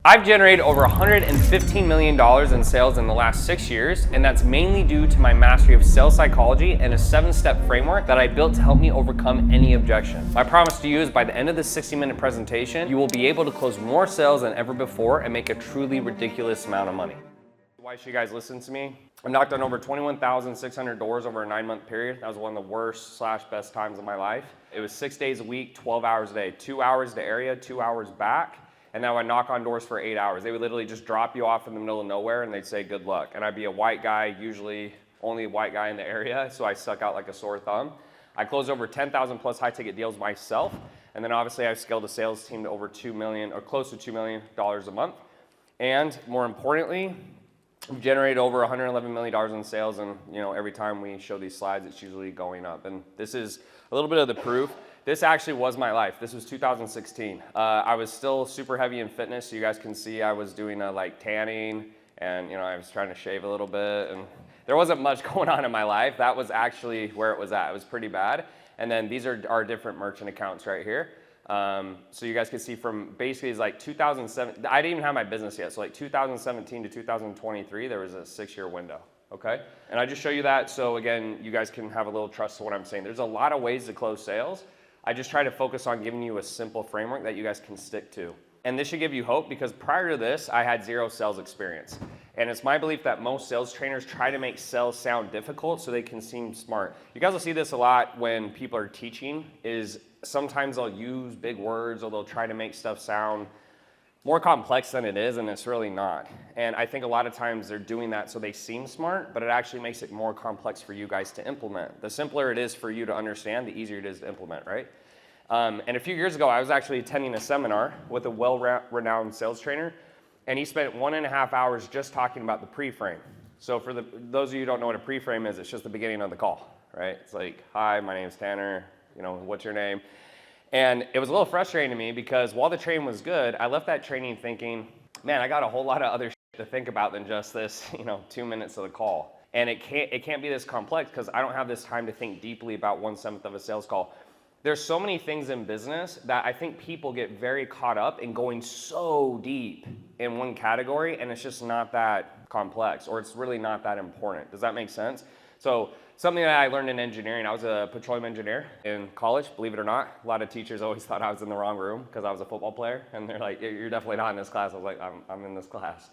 I've generated over $115 million in sales in the last 6 years, and that's mainly due to my mastery of sales psychology and a 7-step framework that I built to help me overcome any objection. My promise to you is by the end of this 60-minute presentation, you will be able to close more sales than ever before and make a truly ridiculous amount of money. Why should you guys listen to me? I've knocked on over 21,600 doors over a 9-month period. That was one of the worst / best times of my life. It was 6 days a week, 12 hours a day, 2 hours to area, 2 hours back. And now I knock on doors for 8 hours. They would literally just drop you off in the middle of nowhere and they'd say good luck. And I'd be a white guy, usually only a white guy in the area, so I stuck out like a sore thumb. I closed over 10,000 plus high ticket deals myself. And then obviously I've scaled the sales team to over 2 million or close to $2 million a month. And more importantly, we've generated over $111 million in sales, and every time we show these slides, it's usually going up. And this is a little bit of the proof. This actually was my life. This was 2016. I was still super heavy in fitness, so you guys can see I was doing like tanning, and I was trying to shave a little bit, and there wasn't much going on in my life. That was actually where it was at. It was pretty bad. And then these are our different merchant accounts right here. So you guys can see from basically it's like 2007, I didn't even have my business yet. So like 2017 to 2023, there was a 6-year window, okay? And I just show you that so again, you guys can have a little trust to what I'm saying. There's a lot of ways to close sales. I just try to focus on giving you a simple framework that you guys can stick to. And this should give you hope because prior to this, I had 0 sales experience. And it's my belief that most sales trainers try to make sales sound difficult so they can seem smart. You guys will see this a lot when people are teaching is sometimes they'll use big words or they'll try to make stuff sound more complex than it is, and it's really not. And I think a lot of times they're doing that so they seem smart, but it actually makes it more complex for you guys to implement. The simpler it is for you to understand, the easier it is to implement, right? And a few years ago, I was actually attending a seminar with a well-renowned sales trainer, and he spent 1.5 hours just talking about the pre-frame. So for those of you who don't know what a pre-frame is, it's just the beginning of the call, right? It's like, hi, my name is Tanner, what's your name? And it was a little frustrating to me because while the training was good, I left that training thinking, man, I got a whole lot of other shit to think about than just this, 2 minutes of the call. And it can't be this complex because I don't have this time to think deeply about 1/7 of a sales call. There's so many things in business that I think people get very caught up in going so deep in one category, and it's just not that complex, or it's really not that important. Does that make sense? So something that I learned in engineering, I was a petroleum engineer in college, believe it or not. A lot of teachers always thought I was in the wrong room because I was a football player, and they're like, you're definitely not in this class. I was like, I'm in this class.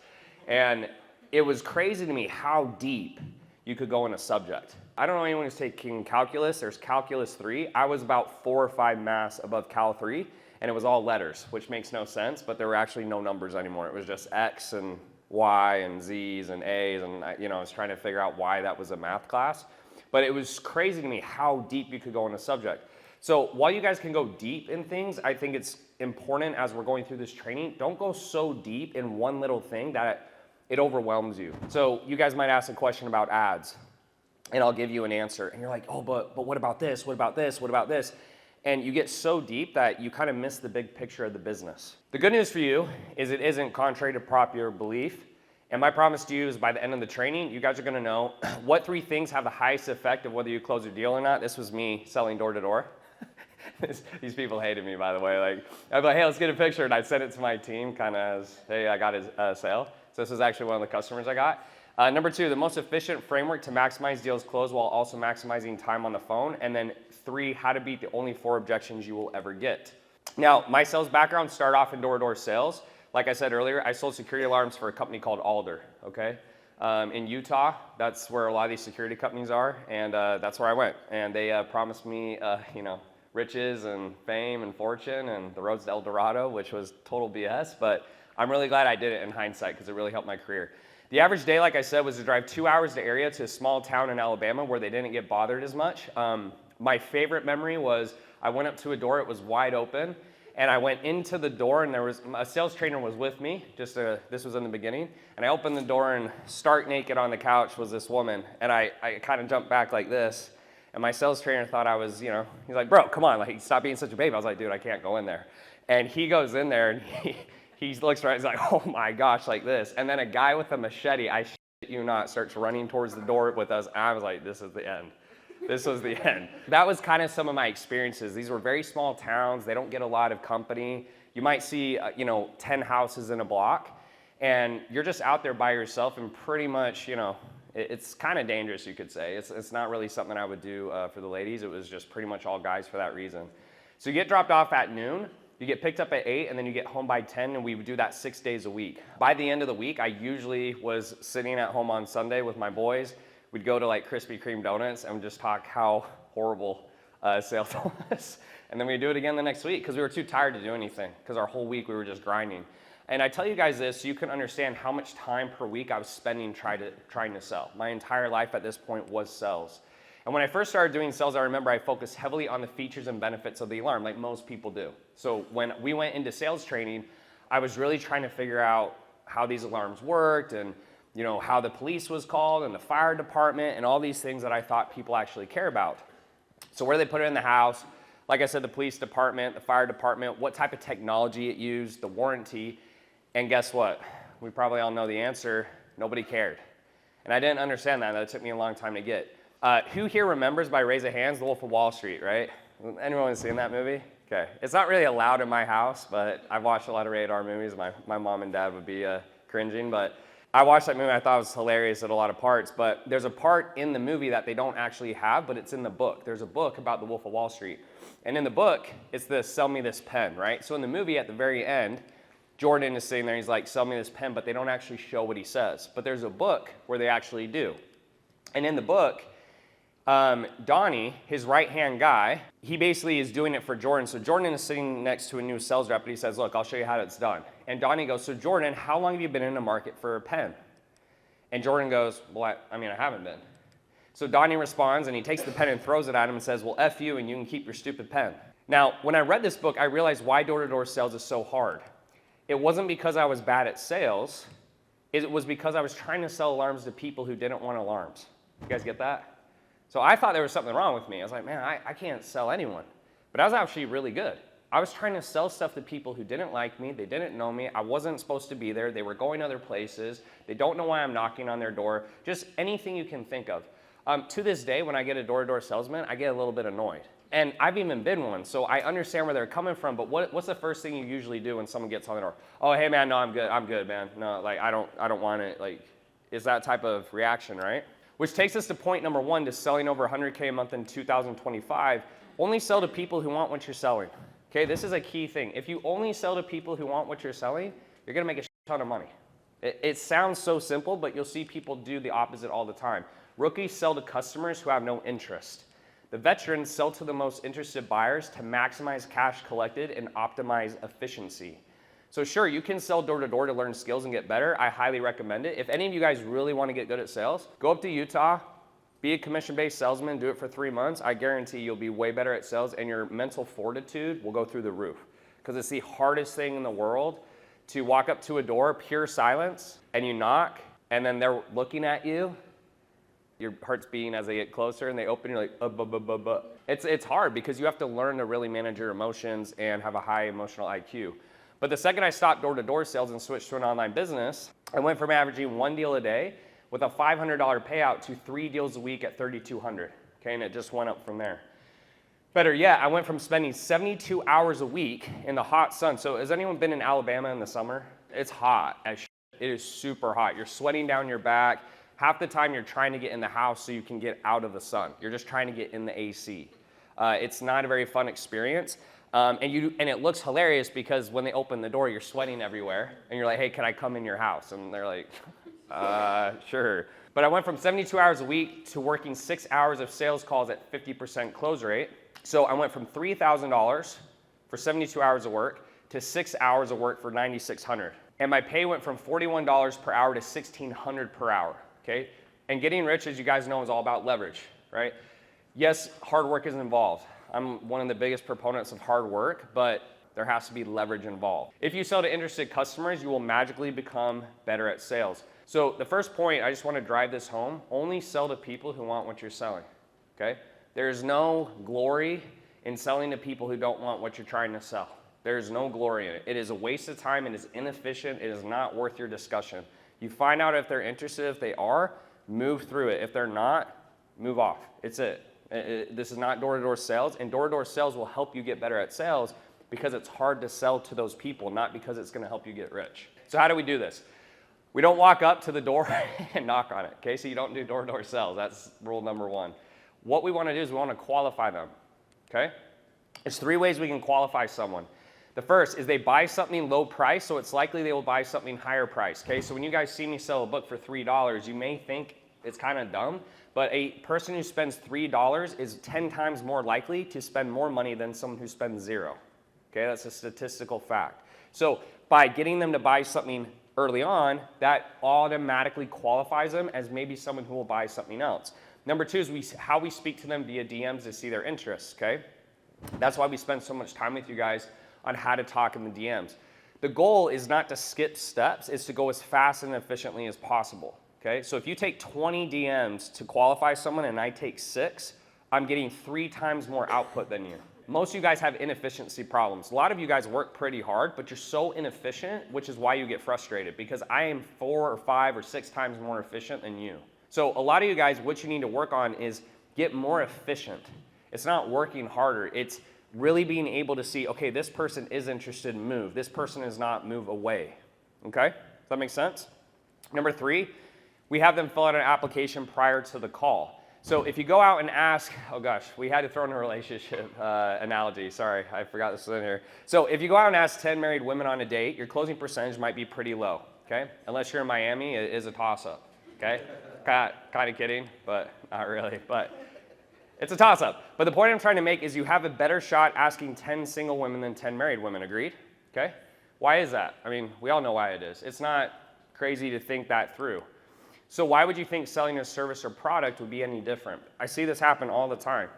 And it was crazy to me how deep you could go in a subject. I don't know anyone who's taking calculus. There's calculus 3. I was about 4 or 5 maths above cal 3, and it was all letters, which makes no sense, but there were actually no numbers anymore. It was just X and Y and Z's and A's, and I was trying to figure out why that was a math class. But it was crazy to me how deep you could go in a subject. So while you guys can go deep in things, I think it's important as we're going through this training, don't go so deep in one little thing that it overwhelms you. So you guys might ask a question about ads, and I'll give you an answer. And you're like, oh, but what about this? What about this? What about this? And you get so deep that you kind of miss the big picture of the business. The good news for you is it isn't contrary to popular belief. And my promise to you is by the end of the training, you guys are gonna know what 3 things have the highest effect of whether you close a deal or not. This was me selling door to door. These people hated me, by the way. I'd be like, hey, let's get a picture. And I'd send it to my team kind of as, hey, I got a sale. So this is actually one of the customers I got. Number 2, the most efficient framework to maximize deals closed while also maximizing time on the phone. And then 3, how to beat the only 4 objections you will ever get. Now, my sales background started off in door-to-door sales. Like I said earlier, I sold security alarms for a company called Alder, okay? In Utah, that's where a lot of these security companies are, and that's where I went. And they promised me, riches and fame and fortune and the roads to El Dorado, which was total BS, but I'm really glad I did it in hindsight because it really helped my career. The average day, like I said, was to drive 2 hours to area to a small town in Alabama where they didn't get bothered as much. My favorite memory was I went up to a door, it was wide open, and I went into the door and there was a sales trainer was with me, this was in the beginning, and I opened the door and stark naked on the couch was this woman, and I kind of jumped back like this, and my sales trainer thought I was, he's like, bro, come on, like stop being such a baby. I was like, dude, I can't go in there. And he goes in there and he looks right, he's like, oh my gosh, like this. And then a guy with a machete, I shit you not, starts running towards the door with us. And I was like, this is the end. This was the end. That was kind of some of my experiences. These were very small towns. They don't get a lot of company. You might see, 10 houses in a block, and you're just out there by yourself, and pretty much, it's kind of dangerous, you could say. It's not really something I would do for the ladies. It was just pretty much all guys for that reason. So you get dropped off at noon, you get picked up at 8, and then you get home by 10, and we would do that 6 days a week. By the end of the week, I usually was sitting at home on Sunday with my boys. We'd go to like Krispy Kreme donuts and just talk how horrible sales was. And then we'd do it again the next week because we were too tired to do anything because our whole week we were just grinding. And I tell you guys this so you can understand how much time per week I was spending trying to sell. My entire life at this point was sales. And when I first started doing sales, I remember I focused heavily on the features and benefits of the alarm, like most people do. So when we went into sales training, I was really trying to figure out how these alarms worked and how the police was called and the fire department and all these things that I thought people actually care about. So where they put it in the house, like I said, the police department, the fire department, what type of technology it used, the warranty, and guess what? We probably all know the answer. Nobody cared. And I didn't understand that. That took me a long time to get. Who here remembers, by raise of hands, The Wolf of Wall Street, right? Anyone seen that movie? Okay. It's not really allowed in my house, but I've watched a lot of rated R movies. My mom and dad would be cringing, but I watched that movie. I thought it was hilarious at a lot of parts, but there's a part in the movie that they don't actually have, but it's in the book. There's a book about The Wolf of Wall Street. And in the book, it's the sell me this pen, right? So in the movie, at the very end, Jordan is sitting there, he's like, sell me this pen, but they don't actually show what he says. But there's a book where they actually do. And in the book, Donnie, his right-hand guy, he basically is doing it for Jordan. So Jordan is sitting next to a new sales rep, and he says, look, I'll show you how it's done. And Donnie goes, so Jordan, how long have you been in the market for a pen? And Jordan goes, well, I haven't been. So Donnie responds, and he takes the pen and throws it at him and says, well, F you, and you can keep your stupid pen. Now, when I read this book, I realized why door-to-door sales is so hard. It wasn't because I was bad at sales. It was because I was trying to sell alarms to people who didn't want alarms. You guys get that? So I thought there was something wrong with me. I was like, man, I can't sell anyone. But I was actually really good. I was trying to sell stuff to people who didn't like me. They didn't know me. I wasn't supposed to be there. They were going other places. They don't know why I'm knocking on their door. Just anything you can think of. To this day, when I get a door-to-door salesman, I get a little bit annoyed. And I've even been one, so I understand where they're coming from, but what's the first thing you usually do when someone gets on the door? Oh, hey man, no, I'm good, man. No, like I don't want it. Like, it's that type of reaction, right? Which takes us to point number 1 to selling over 100K a month in 2025. Only sell to people who want what you're selling. Okay, this is a key thing. If you only sell to people who want what you're selling, you're gonna make a ton of money. It sounds so simple, but you'll see people do the opposite all the time. Rookies sell to customers who have no interest. The veterans sell to the most interested buyers to maximize cash collected and optimize efficiency. So sure, you can sell door to door to learn skills and get better. I highly recommend it. If any of you guys really want to get good at sales, go up to Utah, be a commission-based salesman, do it for 3 months. I guarantee you'll be way better at sales and your mental fortitude will go through the roof. Because it's the hardest thing in the world to walk up to a door, pure silence, and you knock, and then they're looking at you. Your heart's beating as they get closer, and they open, you're like, It's hard because you have to learn to really manage your emotions and have a high emotional IQ. But the second I stopped door-to-door sales and switched to an online business, I went from averaging 1 deal a day with a $500 payout to 3 deals a week at $3,200. Okay, and it just went up from there. Better yet, I went from spending 72 hours a week in the hot sun. So has anyone been in Alabama in the summer? It's hot as shit. It is super hot. You're sweating down your back. Half the time you're trying to get in the house so you can get out of the sun. You're just trying to get in the AC. It's not a very fun experience. And it looks hilarious because when they open the door, you're sweating everywhere. And you're like, hey, can I come in your house? And they're like, sure. But I went from 72 hours a week to working 6 hours of sales calls at 50% close rate. So I went from $3,000 for 72 hours of work to 6 hours of work for $9,600. And my pay went from $41 per hour to $1,600 per hour. Okay? And getting rich, as you guys know, is all about leverage, right? Yes, hard work is involved. I'm one of the biggest proponents of hard work, but there has to be leverage involved. If you sell to interested customers, you will magically become better at sales. So the first point, I just want to drive this home, only sell to people who want what you're selling, okay? There's no glory in selling to people who don't want what you're trying to sell. There's no glory in it. It is a waste of time. It is inefficient. It is not worth your discussion. You find out if they're interested. If they are, move through it. If they're not, move off. It's it. This is not door-to-door sales, and door-to-door sales will help you get better at sales because it's hard to sell to those people, not because it's gonna help you get rich. So how do we do this? We don't walk up to the door and knock on it, okay? So you don't do door-to-door sales. That's rule number one. What we wanna do is we wanna qualify them, okay? There's 3 ways we can qualify someone. The first is they buy something low price, so it's likely they will buy something higher price, okay? So when you guys see me sell a book for $3, you may think it's kind of dumb, but a person who spends $3 is 10 times more likely to spend more money than someone who spends 0, okay? That's a statistical fact. So by getting them to buy something early on, that automatically qualifies them as maybe someone who will buy something else. Number 2 is how we speak to them via DMs to see their interests, okay? That's why we spend so much time with you guys on how to talk in the DMs. The goal is not to skip steps, it's to go as fast and efficiently as possible, okay? So if you take 20 DMs to qualify someone and I take 6, I'm getting 3 times more output than you. Most of you guys have inefficiency problems. A lot of you guys work pretty hard, but you're so inefficient, which is why you get frustrated, because I am 4 or 5 or 6 times more efficient than you. So a lot of you guys, what you need to work on is get more efficient. It's not working harder, it's really being able to see, okay, this person is interested in move. This person is not, move away. Okay? Does that make sense? Number 3, we have them fill out an application prior to the call. So if you go out and ask, oh gosh, we had to throw in a relationship analogy. Sorry, I forgot this was in here. So if you go out and ask 10 married women on a date, your closing percentage might be pretty low. Okay? Unless you're in Miami, it is a toss-up. Okay? Kind of kidding, but not really. But it's a toss-up. But the point I'm trying to make is you have a better shot asking 10 single women than 10 married women, agreed? Okay? Why is that? I mean, we all know why it is. It's not crazy to think that through. So why would you think selling a service or product would be any different? I see this happen all the time.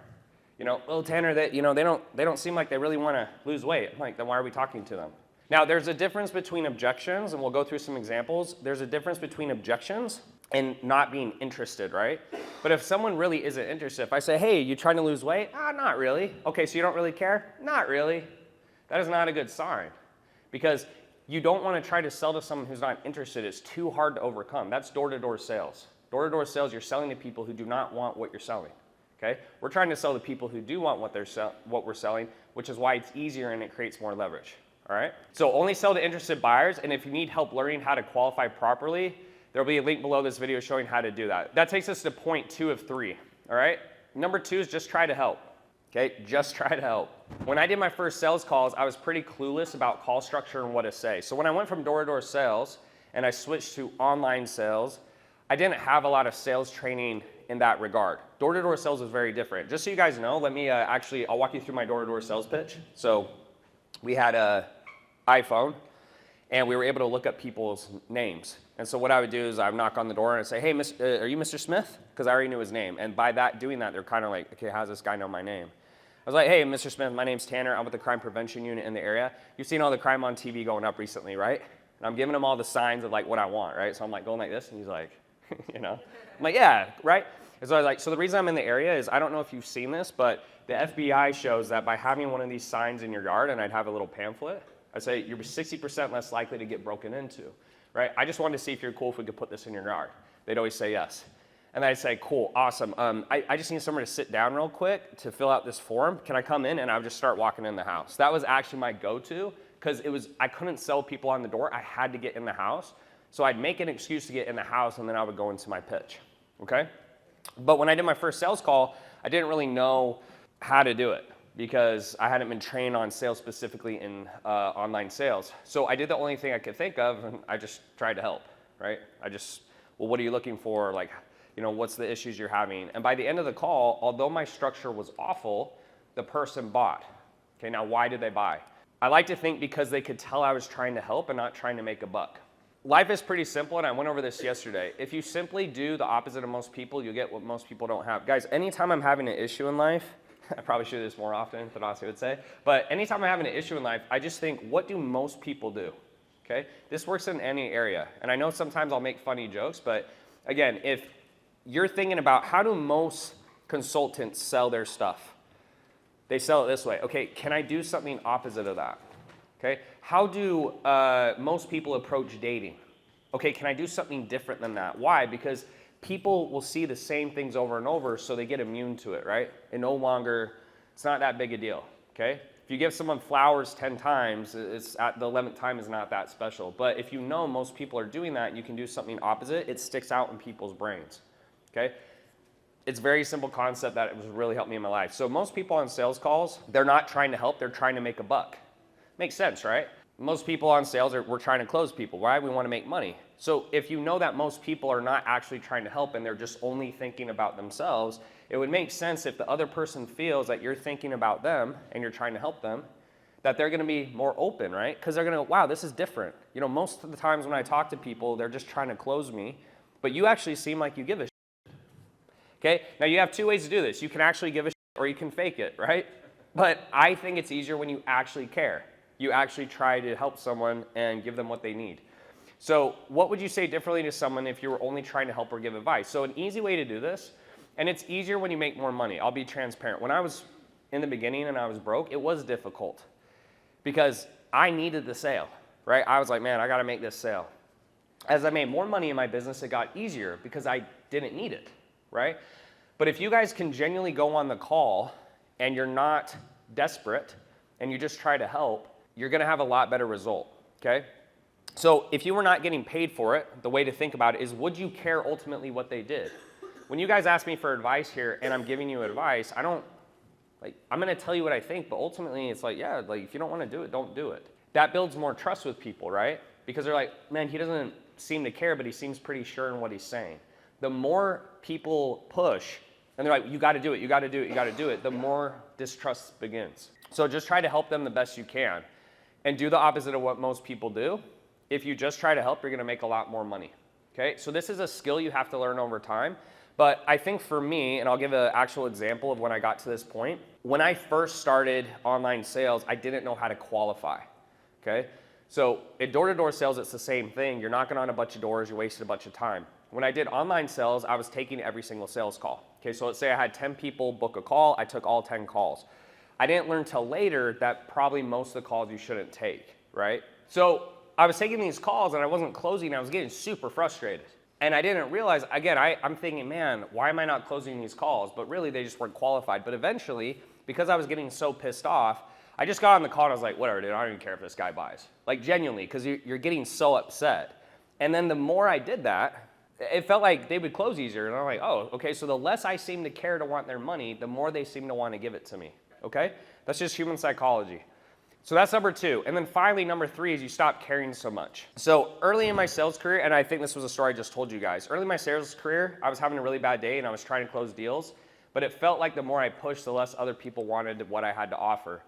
You know, well, Tanner, they don't seem like they really want to lose weight. I'm like, then why are we talking to them? Now, there's a difference between objections, and we'll go through some examples. There's a difference between objections and not being interested, right? But if someone really isn't interested, if I say, hey, you trying to lose weight? Not really. Okay, so you don't really care? Not really. That is not a good sign, because you don't want to try to sell to someone who's not interested. It's too hard to overcome. That's door-to-door sales. Door-to-door sales, you're selling to people who do not want what you're selling, okay? We're trying to sell to people who do want what we're selling, which is why it's easier and it creates more leverage, all right? So only sell to interested buyers, and if you need help learning how to qualify properly, there'll be a link below this video showing how to do that. That takes us to point 2 of 3, all right? Number 2 is just try to help, okay? Just try to help. When I did my first sales calls, I was pretty clueless about call structure and what to say. So when I went from door-to-door sales and I switched to online sales, I didn't have a lot of sales training in that regard. Door-to-door sales is very different. Just so you guys know, let me I'll walk you through my door-to-door sales pitch. So we had an iPhone, and we were able to look up people's names. And so what I would do is I would knock on the door and I'd say, hey, are you Mr. Smith? Because I already knew his name. And by doing that, they're kind of like, okay, how does this guy know my name? I was like, hey, Mr. Smith, my name's Tanner. I'm with the crime prevention unit in the area. You've seen all the crime on TV going up recently, right? And I'm giving him all the signs of like what I want, right? So I'm like going like this, and he's like, you know? I'm like, yeah, right? And so I was like, so the reason I'm in the area is, I don't know if you've seen this, but the FBI shows that by having one of these signs in your yard, and I'd have a little pamphlet, I'd say you're 60% less likely to get broken into, right? I just wanted to see if you're cool if we could put this in your yard. They'd always say yes. And I'd say, cool, awesome. I just need somewhere to sit down real quick to fill out this form. Can I come in? And I would just start walking in the house. That was actually my go-to, because I couldn't sell people on the door. I had to get in the house. So I'd make an excuse to get in the house, and then I would go into my pitch, okay? But when I did my first sales call, I didn't really know how to do it, because I hadn't been trained on sales specifically in online sales. So I did the only thing I could think of, and I just tried to help, right? Well, what are you looking for? Like, you know, what's the issues you're having? And by the end of the call, although my structure was awful, the person bought. Okay, now why did they buy? I like to think because they could tell I was trying to help and not trying to make a buck. Life is pretty simple, and I went over this yesterday. If you simply do the opposite of most people, you'll get what most people don't have. Guys, anytime I'm having an issue in life, I probably should do this more often, Thanasi would say, but anytime I'm having an issue in life, I just think, what do most people do? Okay? This works in any area. And I know sometimes I'll make funny jokes, but again, if you're thinking about how do most consultants sell their stuff? They sell it this way. Okay, can I do something opposite of that? Okay, how do most people approach dating? Okay, can I do something different than that? Why? Because people will see the same things over and over, so they get immune to it, right? It's not that big a deal, okay? If you give someone flowers 10 times, it's at the 11th time is not that special. But if you know most people are doing that, you can do something opposite, it sticks out in people's brains, okay? It's a very simple concept that has really helped me in my life. So most people on sales calls, they're not trying to help, they're trying to make a buck. Makes sense, right? Most people on sales we're trying to close people. Why? We want to make money. So if you know that most people are not actually trying to help and they're just only thinking about themselves, it would make sense if the other person feels that you're thinking about them and you're trying to help them, that they're going to be more open, right? Because they're going to go, wow, this is different. You know, most of the times when I talk to people, they're just trying to close me, but you actually seem like you give a shit. Okay? Now you have two ways to do this. You can actually give a shit or you can fake it, right? But I think it's easier when you actually care. You actually try to help someone and give them what they need. So what would you say differently to someone if you were only trying to help or give advice? So an easy way to do this, and it's easier when you make more money. I'll be transparent. When I was in the beginning and I was broke, it was difficult because I needed the sale, right? I was like, man, I got to make this sale. As I made more money in my business, it got easier because I didn't need it, right? But if you guys can genuinely go on the call and you're not desperate and you just try to help, you're going to have a lot better result, okay? So if you were not getting paid for it, the way to think about it is, would you care ultimately what they did? When you guys ask me for advice here and I'm giving you advice, I'm going to tell you what I think, but ultimately it's like, yeah, like if you don't want to do it, don't do it. That builds more trust with people, right? Because they're like, man, he doesn't seem to care, but he seems pretty sure in what he's saying. The more people push and they're like, you got to do it, you got to do it, you got to do it, the more distrust begins. So just try to help them the best you can and do the opposite of what most people do. If you just try to help, you're going to make a lot more money, okay? So this is a skill you have to learn over time. But I think for me, and I'll give an actual example of when I got to this point, when I first started online sales, I didn't know how to qualify, okay? So in door-to-door sales, it's the same thing. You're knocking on a bunch of doors, you're wasting a bunch of time. When I did online sales, I was taking every single sales call. Okay, so let's say I had 10 people book a call, I took all 10 calls. I didn't learn till later that probably most of the calls you shouldn't take, right? So I was taking these calls and I wasn't closing, I was getting super frustrated. And I didn't realize, again, I'm thinking, man, why am I not closing these calls? But really, they just weren't qualified. But eventually, because I was getting so pissed off, I just got on the call and I was like, whatever, dude, I don't even care if this guy buys. Like, genuinely, because you're getting so upset. And then the more I did that, it felt like they would close easier. And I'm like, oh, okay, so the less I seem to care to want their money, the more they seem to want to give it to me, okay? That's just human psychology. So that's number two. And then finally, number three is you stop caring so much. So early in my sales career, and I think this was a story I just told you guys, early in my sales career, I was having a really bad day and I was trying to close deals, but it felt like the more I pushed, the less other people wanted what I had to offer.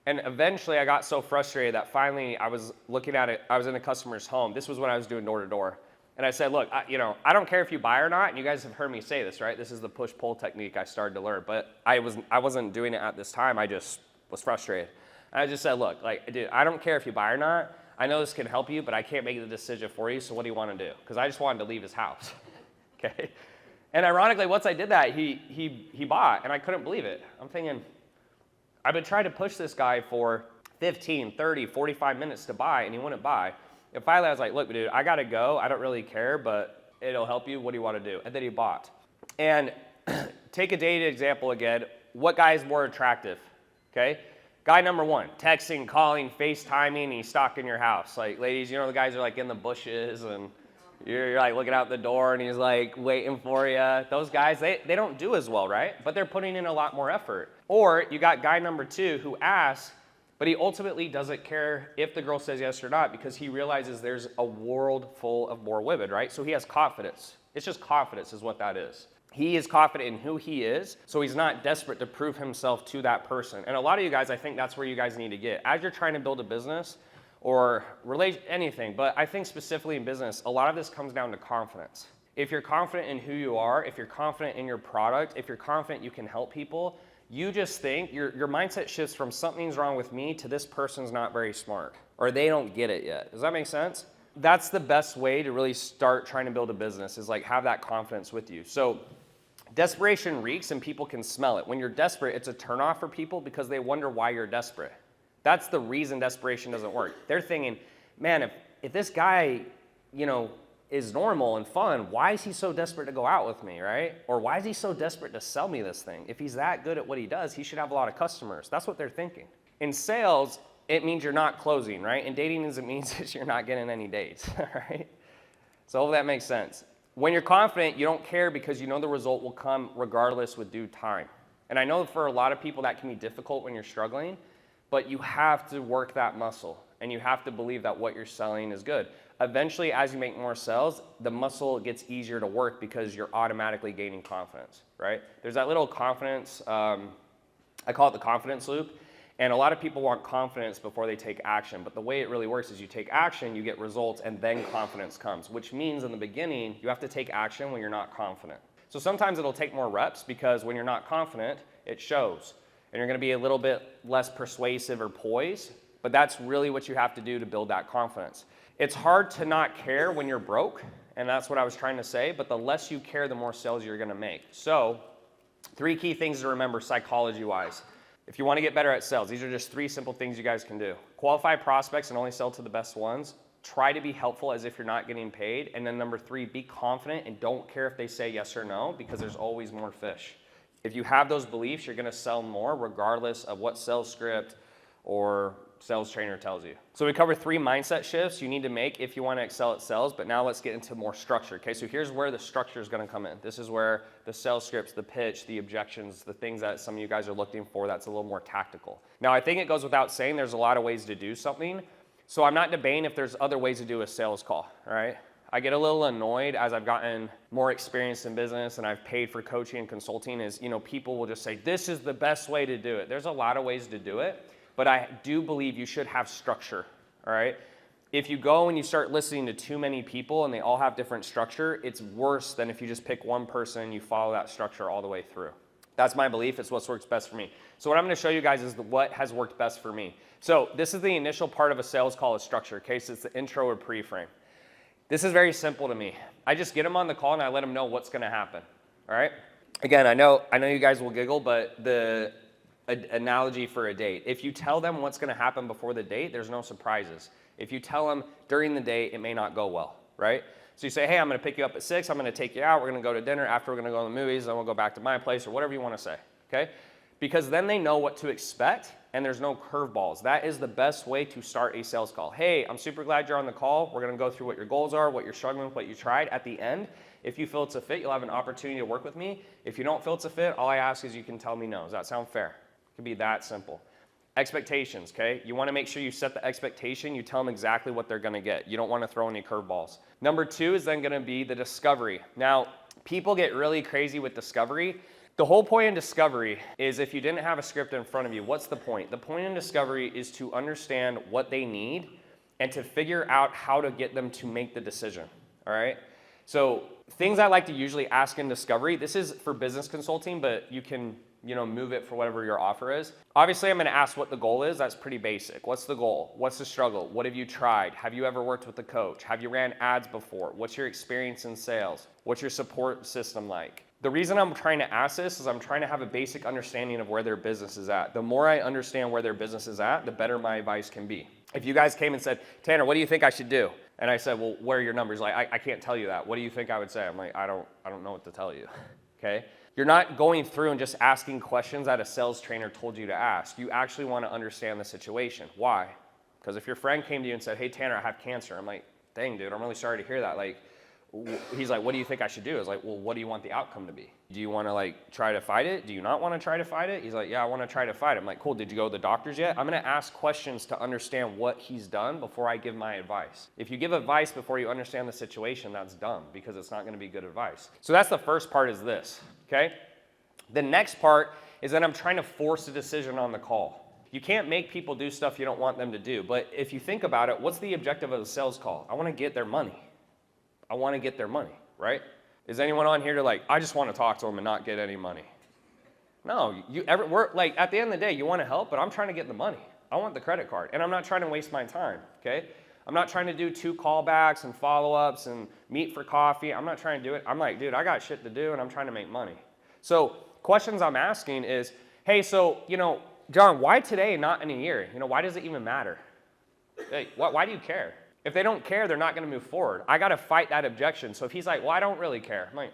And eventually I got so frustrated that finally I was looking at it, I was in a customer's home. This was when I was doing door to door. And I said, look, I don't care if you buy or not, and you guys have heard me say this, right? This is the push-pull technique I started to learn, but I wasn't doing it at this time, I just was frustrated. I just said, look, like, dude, I don't care if you buy or not. I know this can help you, but I can't make the decision for you, so what do you want to do? Because I just wanted to leave his house, okay? And ironically, once I did that, he bought, and I couldn't believe it. I'm thinking, I've been trying to push this guy for 15, 30, 45 minutes to buy, and he wouldn't buy. And finally, I was like, look, dude, I got to go. I don't really care, but it'll help you. What do you want to do? And then he bought. And take a dated example again. What guy is more attractive, okay? Guy number one, texting, calling, FaceTiming, and he's stalking your house. Like, ladies, you know the guys are like in the bushes and you're like looking out the door and he's like waiting for you. Those guys, they don't do as well, right? But they're putting in a lot more effort. Or you got guy number two who asks, but he ultimately doesn't care if the girl says yes or not because he realizes there's a world full of more women, right? So he has confidence. It's just confidence is what that is. He is confident in who he is, so he's not desperate to prove himself to that person. And a lot of you guys, I think that's where you guys need to get. As you're trying to build a business or relate anything, but I think specifically in business, a lot of this comes down to confidence. If you're confident in who you are, if you're confident in your product, if you're confident you can help people, you just think, your mindset shifts from something's wrong with me to this person's not very smart, or they don't get it yet. Does that make sense? That's the best way to really start trying to build a business is like have that confidence with you. So desperation reeks and people can smell it. When you're desperate, it's a turnoff for people because they wonder why you're desperate. That's the reason desperation doesn't work. They're thinking, man, if this guy, is normal and fun, why is he so desperate to go out with me, right? Or why is he so desperate to sell me this thing? If he's that good at what he does, he should have a lot of customers. That's what they're thinking. In sales, it means you're not closing, right? In dating, it means that you're not getting any dates, right? So hopefully that makes sense. When you're confident, you don't care because you know the result will come regardless with due time. And I know for a lot of people that can be difficult when you're struggling, but you have to work that muscle and you have to believe that what you're selling is good. Eventually, as you make more sales, the muscle gets easier to work because you're automatically gaining confidence, right? There's that little confidence, I call it the confidence loop. And a lot of people want confidence before they take action, but the way it really works is you take action, you get results, and then confidence comes, which means in the beginning, you have to take action when you're not confident. So sometimes it'll take more reps because when you're not confident, it shows. And you're gonna be a little bit less persuasive or poised, but that's really what you have to do to build that confidence. It's hard to not care when you're broke, and that's what I was trying to say, but the less you care, the more sales you're gonna make. So 3 key things to remember psychology-wise. If you want to get better at sales, these are just 3 simple things you guys can do. Qualify prospects and only sell to the best ones. Try to be helpful as if you're not getting paid. And then number 3, be confident and don't care if they say yes or no because there's always more fish. If you have those beliefs, you're going to sell more regardless of what sales script or sales trainer tells you. So we covered 3 mindset shifts you need to make if you want to excel at sales, but now let's get into more structure. Okay, so here's where the structure is going to come in. This is where the sales scripts, the pitch, the objections, the things that some of you guys are looking for that's a little more tactical. Now I think it goes without saying there's a lot of ways to do something. So I'm not debating if there's other ways to do a sales call, all right? I get a little annoyed as I've gotten more experience in business and I've paid for coaching and consulting is, people will just say, this is the best way to do it. There's a lot of ways to do it. But I do believe you should have structure, all right? If you go and you start listening to too many people and they all have different structure, it's worse than if you just pick one person and you follow that structure all the way through. That's my belief. It's what works best for me. So what I'm going to show you guys is what has worked best for me. So this is the initial part of a sales call is structure. Okay, so it's the intro or pre-frame. This is very simple to me. I just get them on the call and I let them know what's going to happen, all right? Again, I know you guys will giggle, but the analogy for a date. If you tell them what's going to happen before the date, there's no surprises. If you tell them during the date, it may not go well, right? So you say, hey, I'm going to pick you up at 6, I'm going to take you out, we're going to go to dinner, after we're going to go to the movies, then we'll go back to my place or whatever you want to say, okay? Because then they know what to expect and there's no curveballs. That is the best way to start a sales call. Hey, I'm super glad you're on the call. We're going to go through what your goals are, what you're struggling with, what you tried. At the end, if you feel it's a fit, you'll have an opportunity to work with me. If you don't feel it's a fit, all I ask is you can tell me no. Does that sound fair? It could be that simple. Expectations, okay? You want to make sure you set the expectation. You tell them exactly what they're going to get. You don't want to throw any curveballs. Number 2 is then going to be the discovery. Now, people get really crazy with discovery. The whole point in discovery is if you didn't have a script in front of you, what's the point? The point in discovery is to understand what they need and to figure out how to get them to make the decision, all right? So things I like to usually ask in discovery, this is for business consulting, but you can move it for whatever your offer is. Obviously, I'm going to ask what the goal is. That's pretty basic. What's the goal? What's the struggle? What have you tried? Have you ever worked with a coach? Have you ran ads before? What's your experience in sales? What's your support system like? The reason I'm trying to ask this is I'm trying to have a basic understanding of where their business is at. The more I understand where their business is at, the better my advice can be. If you guys came and said, Tanner, what do you think I should do? And I said, well, what are your numbers? Like, I can't tell you that. What do you think I would say? I'm like, I don't know what to tell you, okay? You're not going through and just asking questions that a sales trainer told you to ask. You actually want to understand the situation. Why? Because if your friend came to you and said, hey, Tanner, I have cancer. I'm like, dang, dude, I'm really sorry to hear that. Like, he's like, what do you think I should do? I was like, well, what do you want the outcome to be? Do you want to try to fight it? Do you not want to try to fight it? He's like, yeah, I want to try to fight it. I'm like, cool, did you go to the doctors yet? I'm going to ask questions to understand what he's done before I give my advice. If you give advice before you understand the situation, that's dumb because it's not going to be good advice. So that's the first part is this, okay? The next part is that I'm trying to force a decision on the call. You can't make people do stuff you don't want them to do. But if you think about it, what's the objective of a sales call? I want to get their money. I want to get their money, right? Is anyone on here to I just want to talk to them and not get any money? No, we're at the end of the day, you want to help, but I'm trying to get the money. I want the credit card, and I'm not trying to waste my time, okay? I'm not trying to do 2 callbacks and follow-ups and meet for coffee. I'm not trying to do it. I'm like, dude, I got shit to do, and I'm trying to make money. So questions I'm asking is, hey, so, John, why today, not in a year? Why does it even matter? Hey, why do you care? If they don't care, they're not going to move forward. I got to fight that objection. So if he's like, well, I don't really care. I'm like,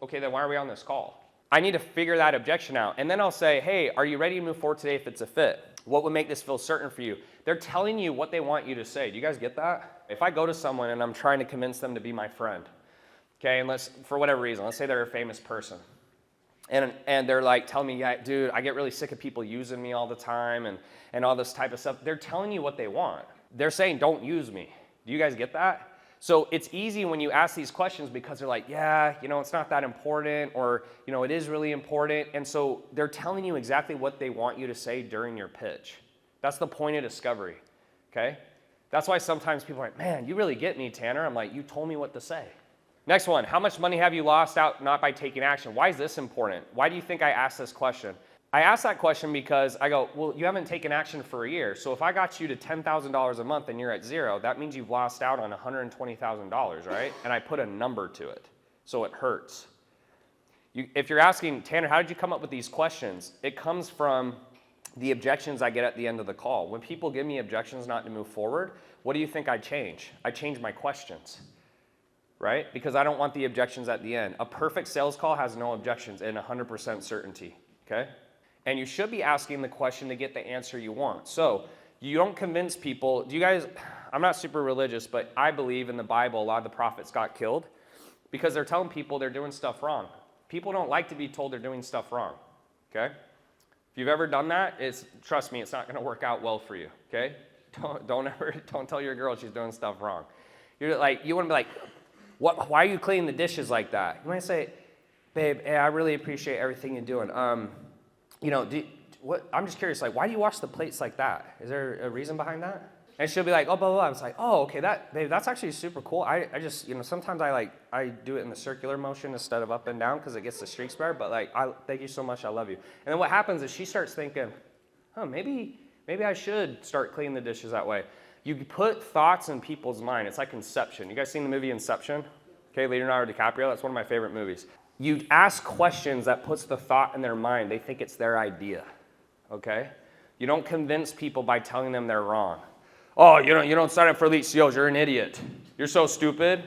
okay, then why are we on this call? I need to figure that objection out. And then I'll say, hey, are you ready to move forward today if it's a fit? What would make this feel certain for you? They're telling you what they want you to say. Do you guys get that? If I go to someone and I'm trying to convince them to be my friend, okay, and for whatever reason, let's say they're a famous person, and they're like telling me, yeah, dude, I get really sick of people using me all the time and all this type of stuff. They're telling you what they want. They're saying, don't use me. Do you guys get that? So it's easy when you ask these questions because they're like, yeah, it's not that important, or, it is really important. And so they're telling you exactly what they want you to say during your pitch. That's the point of discovery, okay? That's why sometimes people are like, man, you really get me, Tanner. I'm like, you told me what to say. Next one, how much money have you lost out not by taking action? Why is this important? Why do you think I asked this question? I asked that question because I go, well, you haven't taken action for a year. So if I got you to $10,000 a month and you're at zero, that means you've lost out on $120,000, right? And I put a number to it, so it hurts. If you're asking, Tanner, how did you come up with these questions? It comes from the objections I get at the end of the call. When people give me objections not to move forward, what do you think I change? I change my questions, right? Because I don't want the objections at the end. A perfect sales call has no objections and 100% certainty, okay? And you should be asking the question to get the answer you want. So you don't convince people. Do you guys, I'm not super religious, but I believe in the Bible a lot of the prophets got killed because they're telling people they're doing stuff wrong. People don't like to be told they're doing stuff wrong, okay? If you've ever done that, trust me, it's not gonna work out well for you, okay? Don't tell your girl she's doing stuff wrong. You're like, you wanna be like, why are you cleaning the dishes like that? You might say, babe, hey, I really appreciate everything you're doing. I'm just curious, like, why do you wash the plates like that? Is there a reason behind that? And she'll be like, oh, blah, blah, blah. It's like, oh, okay, babe, that's actually super cool. I just, sometimes I do it in the circular motion instead of up and down because it gets the streaks better, but like, thank you so much, I love you. And then what happens is she starts thinking, maybe I should start cleaning the dishes that way. You put thoughts in people's mind. It's like Inception. You guys seen the movie Inception? Okay, Leonardo DiCaprio, that's one of my favorite movies. You ask questions that puts the thought in their mind. They think it's their idea, okay? You don't convince people by telling them they're wrong. Oh, you don't sign up for Elite CEOs, you're an idiot. You're so stupid.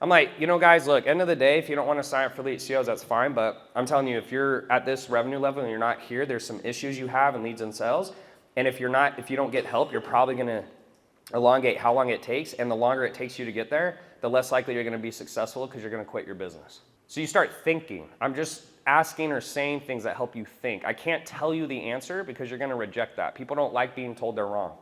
I'm like, guys, look, end of the day, if you don't want to sign up for Elite CEOs, that's fine, but I'm telling you, if you're at this revenue level and you're not here, there's some issues you have in leads and sales, and if you don't get help, you're probably gonna elongate how long it takes, and the longer it takes you to get there, the less likely you're gonna be successful because you're gonna quit your business. So you start thinking. I'm just asking or saying things that help you think. I can't tell you the answer because you're gonna reject that. People don't like being told they're wrong.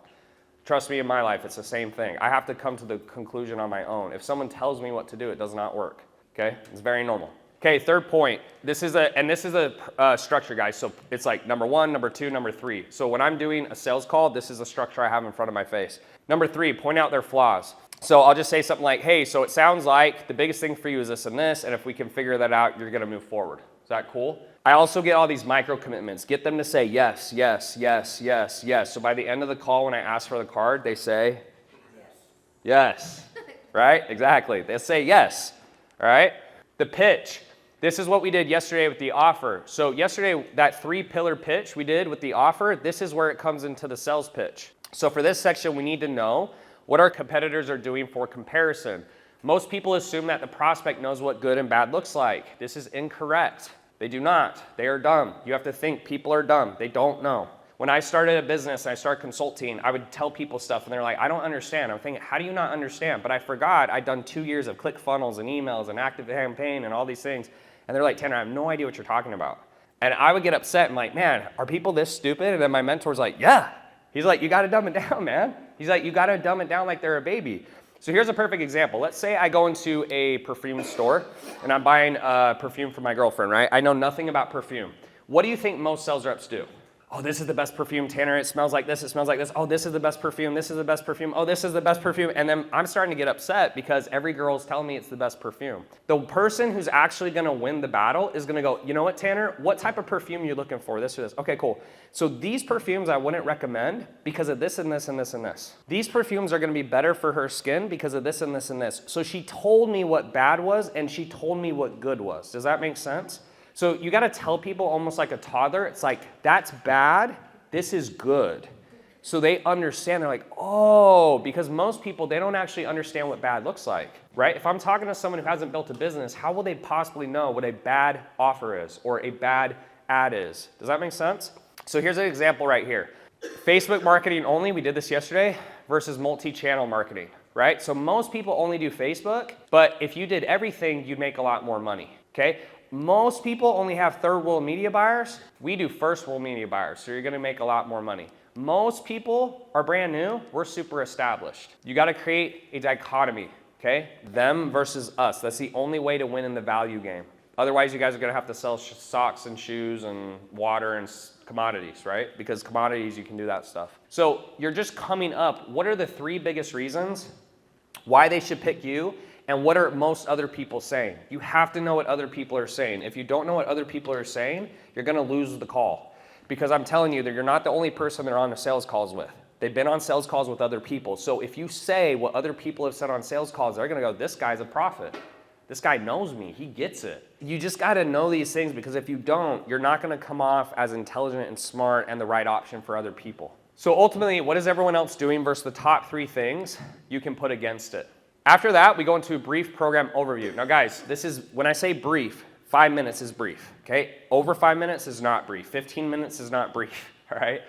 Trust me, in my life, it's the same thing. I have to come to the conclusion on my own. If someone tells me what to do, it does not work, okay? It's very normal. Okay, third point. This is a structure, guys. So it's like number 1, number 2, number 3. So when I'm doing a sales call, this is the structure I have in front of my face. Number 3, point out their flaws. So I'll just say something like, hey, so it sounds like the biggest thing for you is this and this, and if we can figure that out, you're gonna move forward. Is that cool? I also get all these micro commitments. Get them to say yes, yes, yes, yes, yes. So by the end of the call, when I ask for the card, they say yes, right? Exactly. They say yes, all right? The pitch. This is what we did yesterday with the offer. So yesterday, that 3-pillar pitch we did with the offer, this is where it comes into the sales pitch. So for this section, we need to know what our competitors are doing for comparison. Most people assume that the prospect knows what good and bad looks like. This is incorrect. They do not. They are dumb. You have to think people are dumb. They don't know. When I started a business and I started consulting, I would tell people stuff and they're like, I don't understand. I'm thinking, how do you not understand? But I forgot I'd done 2 years of ClickFunnels and emails and Active Campaign and all these things. And they're like, Tanner, I have no idea what you're talking about. And I would get upset and like, man, are people this stupid? And then my mentor's like, yeah. He's like, you got to dumb it down, man. He's like, you got to dumb it down like they're a baby. So here's a perfect example. Let's say I go into a perfume store and I'm buying perfume for my girlfriend, right? I know nothing about perfume. What do you think most sales reps do? Oh, this is the best perfume, Tanner. It smells like this. It smells like this. Oh, this is the best perfume. This is the best perfume. Oh, this is the best perfume. And then I'm starting to get upset because every girl's telling me it's the best perfume. The person who's actually going to win the battle is going to go, you know what, Tanner? What type of perfume are you looking for? This or this. Okay, cool. So these perfumes I wouldn't recommend because of this and this and this and this. These perfumes are going to be better for her skin because of this and this and this. So she told me what bad was and she told me what good was. Does that make sense? So you got to tell people almost like a toddler. It's like, that's bad. This is good. So they understand. They're like, oh, because most people, they don't actually understand what bad looks like, right? If I'm talking to someone who hasn't built a business, how will they possibly know what a bad offer is or a bad ad is? Does that make sense? So here's an example right here. Facebook marketing only, we did this yesterday, versus multi-channel marketing, right? So most people only do Facebook, but if you did everything, you'd make a lot more money, okay? Most people only have third world media buyers. We do first world media buyers, so you're gonna make a lot more money. Most people are brand new, we're super established. You gotta create a dichotomy, okay? Them versus us. That's the only way to win in the value game. Otherwise, you guys are gonna have to sell socks and shoes and water and commodities, right? Because commodities, you can do that stuff. So you're just coming up, what are the 3 biggest reasons why they should pick you, and what are most other people saying? You have to know what other people are saying. If you don't know what other people are saying, you're gonna lose the call. Because I'm telling you that you're not the only person they're on the sales calls with. They've been on sales calls with other people. So if you say what other people have said on sales calls, they're gonna go, this guy's a prophet. This guy knows me, he gets it. You just gotta know these things, because if you don't, you're not gonna come off as intelligent and smart and the right option for other people. So ultimately, what is everyone else doing versus the top 3 things you can put against it? After that, we go into a brief program overview. Now guys, this is, when I say brief, 5 minutes is brief, okay? Over 5 minutes is not brief. 15 minutes is not brief, all right?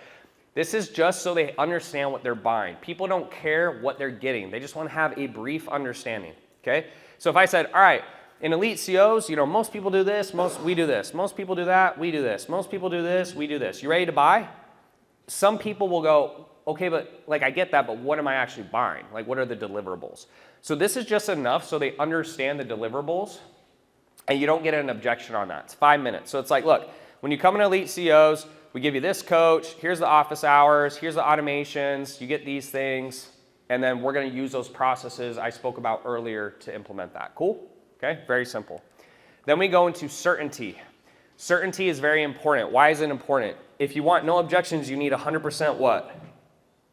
This is just so they understand what they're buying. People don't care what they're getting. They just wanna have a brief understanding, okay? So if I said, all right, in elite COs, most people do this, we do this. Most people do that, we do this. Most people do this, we do this. You ready to buy? Some people will go, okay, but I get that, but what am I actually buying? What are the deliverables? So this is just enough so they understand the deliverables, and you don't get an objection on that. It's 5 minutes. So it's look, when you come in elite COs, we give you this coach, here's the office hours, here's the automations, you get these things, and then we're gonna use those processes I spoke about earlier to implement that. Cool? Okay, very simple. Then we go into certainty. Certainty is very important. Why is it important? If you want no objections, you need 100% what?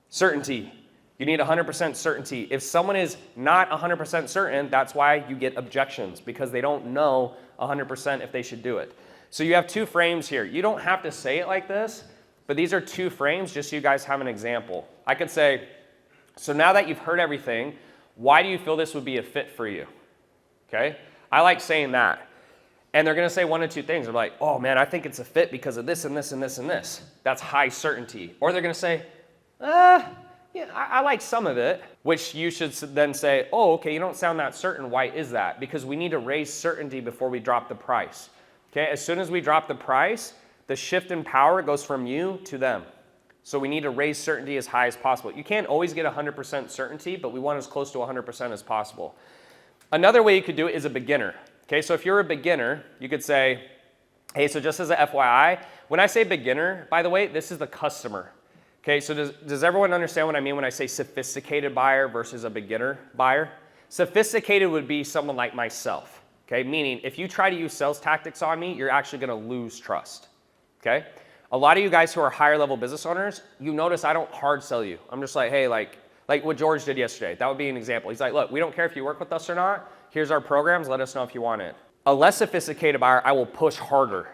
Certainty. You need 100% certainty. If someone is not 100% certain, that's why you get objections, because they don't know 100% if they should do it. So you have 2 frames here. You don't have to say it like this, but these are 2 frames just so you guys have an example. I could say, so now that you've heard everything, why do you feel this would be a fit for you? Okay? I like saying that. And they're gonna say 1 of 2 things. They're like, oh man, I think it's a fit because of this and this and this and this. That's high certainty. Or they're gonna say, yeah, I like some of it, which you should then say, oh, okay, you don't sound that certain. Why is that? Because we need to raise certainty before we drop the price. Okay, as soon as we drop the price, the shift in power goes from you to them. So we need to raise certainty as high as possible. You can't always get 100% certainty, but we want as close to 100% as possible. Another way you could do it is a beginner. Okay, so if you're a beginner, you could say, hey, so just as a FYI, when I say beginner, by the way, this is the customer. Okay, so does everyone understand what I mean when I say sophisticated buyer versus a beginner buyer? Sophisticated would be someone like myself, okay? Meaning, if you try to use sales tactics on me, you're actually gonna lose trust, okay? A lot of you guys who are higher level business owners, you notice I don't hard sell you. I'm just like, hey, like what George did yesterday. That would be an example. He's like, look, we don't care if you work with us or not. Here's our programs, let us know if you want it. A less sophisticated buyer, I will push harder.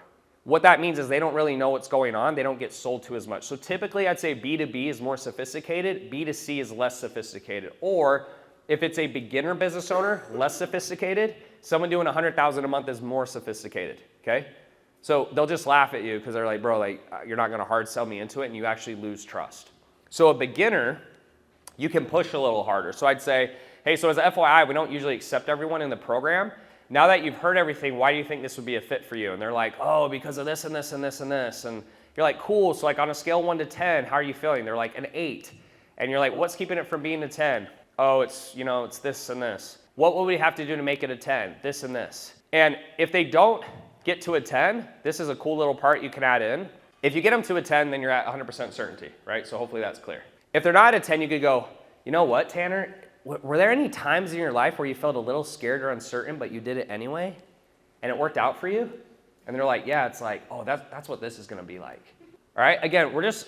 What that means is they don't really know what's going on. They don't get sold to as much. So typically I'd say B2B is more sophisticated, B2C is less sophisticated. Or if it's a beginner business owner, less sophisticated, someone doing 100,000 a month is more sophisticated, okay? So they'll just laugh at you because they're like, bro, you're not gonna hard sell me into it, and you actually lose trust. So a beginner, you can push a little harder. So I'd say, hey, so as an FYI, we don't usually accept everyone in the program. Now that you've heard everything, why do you think this would be a fit for you? And they're like, oh, because of this and this and this and this. And you're like, cool, so on a scale 1 to 10, how are you feeling? They're like, an 8. And you're like, what's keeping it from being a 10? Oh, it's this and this. What will we have to do to make it a 10? This and this. And if they don't get to a 10, this is a cool little part you can add in. If you get them to a 10, then you're at 100% certainty, right? So hopefully that's clear. If they're not at a 10, you could go, you know what, Tanner? Were there any times in your life where you felt a little scared or uncertain, but you did it anyway, and it worked out for you? And they're like, yeah, it's like, oh, that's what this is gonna be like. All right, again, we're just,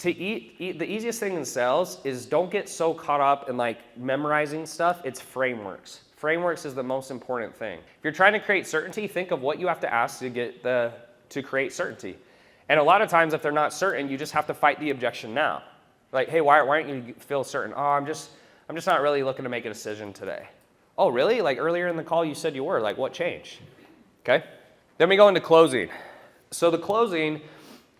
the easiest thing in sales is don't get so caught up in memorizing stuff, it's frameworks. Frameworks is the most important thing. If you're trying to create certainty, think of what you have to ask to create certainty. And a lot of times if they're not certain, you just have to fight the objection now. Like, hey, why aren't you feel certain? Oh, I'm just not really looking to make a decision today. Oh, really? Earlier in the call you said you were. What changed? Okay. Then we go into closing. So the closing,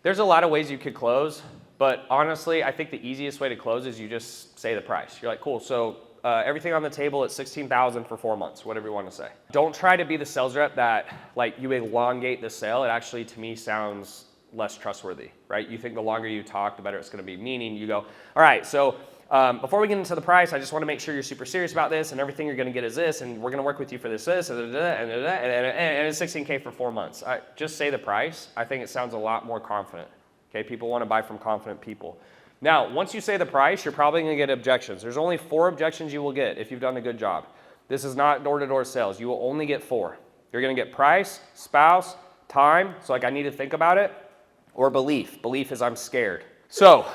there's a lot of ways you could close. But honestly, I think the easiest way to close is you just say the price. You're like, cool, so everything on the table at $16,000 for 4 months, whatever you want to say. Don't try to be the sales rep that like you elongate the sale. It actually, to me, sounds less trustworthy, right? You think the longer you talk, the better it's going to be. Meaning you go, all right, so before we get into the price, I just want to make sure you're super serious about this, and everything you're going to get is this, and we're going to work with you for this, and it's $16K for 4 months. Just say the price. I think it sounds a lot more confident. Okay, people want to buy from confident people. Now, once you say the price, you're probably going to get objections. There's only 4 objections you will get if you've done a good job. This is not door-to-door sales. You will only get 4. You're going to get price, spouse, time, so like I need to think about it, or belief. Belief is I'm scared. So,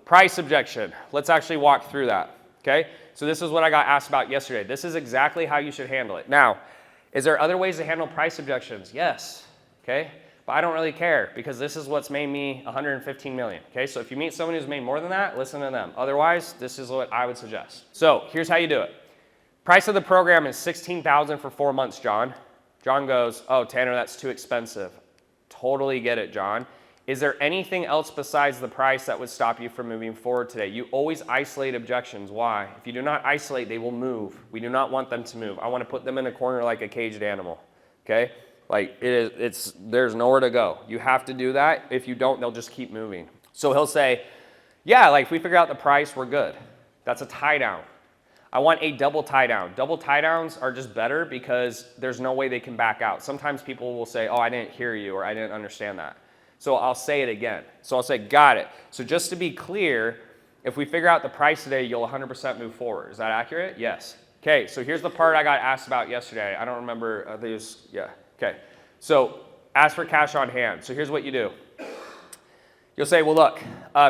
price objection. Let's actually walk through that, okay? So this is what I got asked about yesterday. This is exactly how you should handle it. Now, is there other ways to handle price objections? Yes, okay? But I don't really care because this is what's made me 115 million, okay? So if you meet someone who's made more than that, listen to them. Otherwise, this is what I would suggest. So here's how you do it. Price of the program is $16,000 for 4 months, John. John goes, oh, Tanner, that's too expensive. Totally get it, John. Is there anything else besides the price that would stop you from moving forward today? You always isolate objections. Why? If you do not isolate, they will move. We do not want them to move. I want to put them in a corner like a caged animal, okay? Like there's nowhere to go. You have to do that. If you don't, they'll just keep moving. So he'll say, yeah, like if we figure out the price, we're good. That's a tie down. I want a double tie down. Double tie downs are just better because there's no way they can back out. Sometimes people will say, oh, I didn't hear you or I didn't understand that. So I'll say it again. So I'll say, got it. So just to be clear, if we figure out the price today, you'll 100% move forward. Is that accurate? Yes. Okay, so here's the part I got asked about yesterday. I don't remember, I think it was, yeah. Okay, so ask for cash on hand. So here's what you do. You'll say, well, look,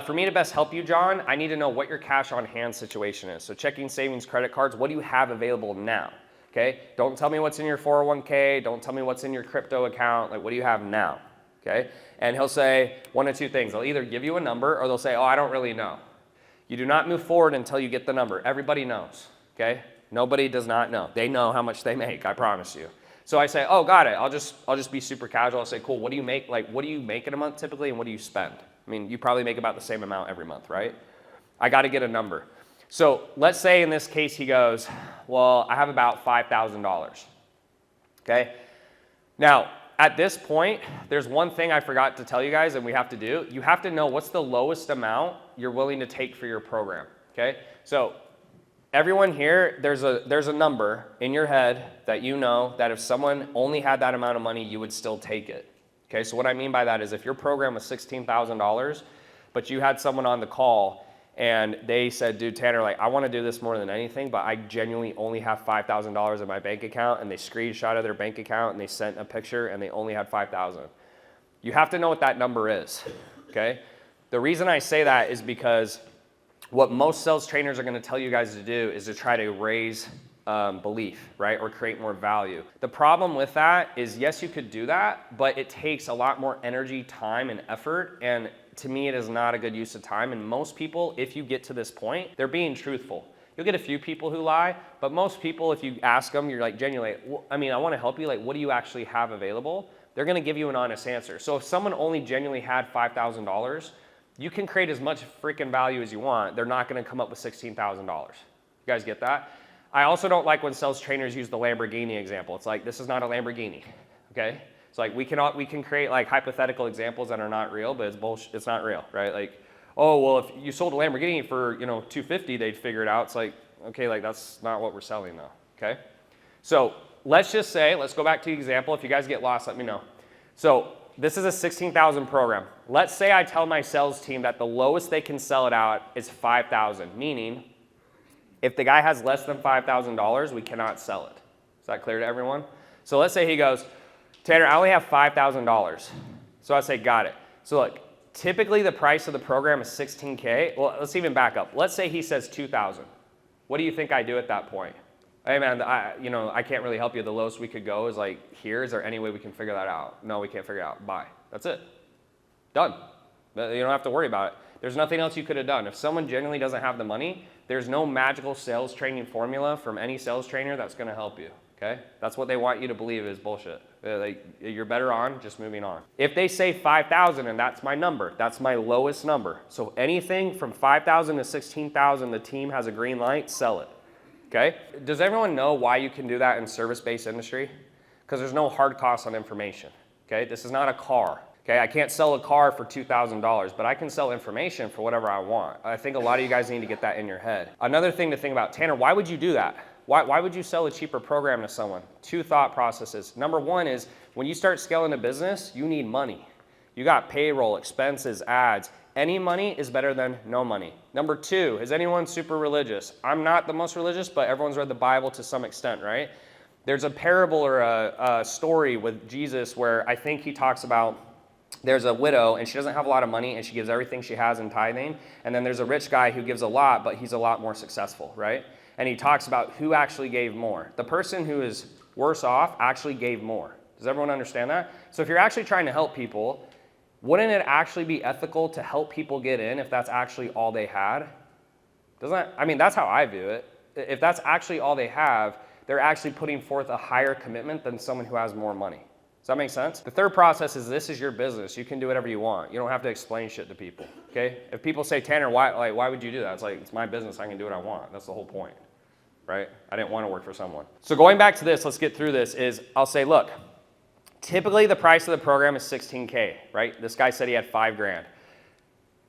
for me to best help you, John, I need to know what your cash on hand situation is. So checking, savings, credit cards, what do you have available now? Okay, don't tell me what's in your 401k. Don't tell me what's in your crypto account. Like, what do you have now? Okay, and he'll say one of two things. They'll either give you a number or they'll say, oh, I don't really know. You do not move forward until you get the number. Everybody knows, okay? Nobody does not know. They know how much they make, I promise you. So I say, oh, got it. I'll just be super casual. I'll say, cool, what do you make? Like, what do you make in a month typically, and what do you spend? I mean, you probably make about the same amount every month, right? I got to get a number. So let's say in this case he goes, well, I have about $5,000, okay? Now, at this point, there's one thing I forgot to tell you guys and we have to do. You have to know what's the lowest amount you're willing to take for your program, okay? So everyone here, there's a number in your head that you know that if someone only had that amount of money, you would still take it. Okay, so what I mean by that is if your program was $16,000, but you had someone on the call and they said, dude, Tanner, like I want to do this more than anything, but I genuinely only have $5,000 in my bank account, and they screenshotted their bank account and they sent a picture and they only had $5,000. You have to know what that number is, okay? The reason I say that is because what most sales trainers are going to tell you guys to do is to try to raise belief, right? Or create more value. The problem with that is, yes, you could do that, but it takes a lot more energy, time, and effort. And to me, it is not a good use of time. And most people, if you get to this point, they're being truthful. You'll get a few people who lie, but most people, if you ask them, you're like genuinely, well, I mean, I want to help you. Like, what do you actually have available? They're going to give you an honest answer. So if someone only genuinely had $5,000, you can create as much freaking value as you want. They're not going to come up with $16,000. You guys get that? I also don't like when sales trainers use the Lamborghini example. It's like, this is not a Lamborghini, okay? It's like we can create like hypothetical examples that are not real, but it's bullshit. It's not real, right? Like, oh, well, if you sold a Lamborghini for, $250, they'd figure it out. It's like, okay, like that's not what we're selling though, okay? So let's just say, let's go back to the example. If you guys get lost, let me know. So this is a 16,000 program. Let's say I tell my sales team that the lowest they can sell it out is 5,000, meaning if the guy has less than $5,000, we cannot sell it. Is that clear to everyone? So let's say he goes, Tanner, I only have $5,000. So I say, got it. So look, typically the price of the program is $16K. Well, let's even back up. Let's say he says $2,000. What do you think I do at that point? Hey man, I can't really help you. The lowest we could go is like here. Is there any way we can figure that out? No, we can't figure it out. Bye. That's it. Done. You don't have to worry about it. There's nothing else you could have done. If someone genuinely doesn't have the money, there's no magical sales training formula from any sales trainer that's going to help you. okay? That's what they want you to believe is bullshit. Like, you're better on just moving on. If they say 5,000 and that's my number, that's my lowest number. So anything from 5,000 to 16,000, the team has a green light, sell it, okay? Does everyone know why you can do that in service-based industry? Because there's no hard cost on information, okay? This is not a car, okay? I can't sell a car for $2,000, but I can sell information for whatever I want. I think a lot of you guys need to get that in your head. Another thing to think about, Tanner, why would you do that? Why would you sell a cheaper program to someone? Two thought processes. Number one is when you start scaling a business, you need money. You got payroll, expenses, ads. Any money is better than no money. Number two, is anyone super religious? I'm not the most religious, but everyone's read the Bible to some extent, right? There's a parable or a story with Jesus where I think he talks about there's a widow and she doesn't have a lot of money and she gives everything she has in tithing. And then there's a rich guy who gives a lot, but he's a lot more successful, right? And he talks about who actually gave more. The person who is worse off actually gave more. Does everyone understand that? So if you're actually trying to help people, wouldn't it actually be ethical to help people get in if that's actually all they had? I mean, that's how I view it. If that's actually all they have, they're actually putting forth a higher commitment than someone who has more money. Does that make sense? The third process is this is your business. You can do whatever you want. You don't have to explain shit to people, okay? If people say, Tanner, why would you do that? It's like, it's my business. I can do what I want. That's the whole point, right? I didn't want to work for someone. So going back to this, let's get through this, is I'll say, look, typically the price of the program is $16K, right? This guy said he had $5,000.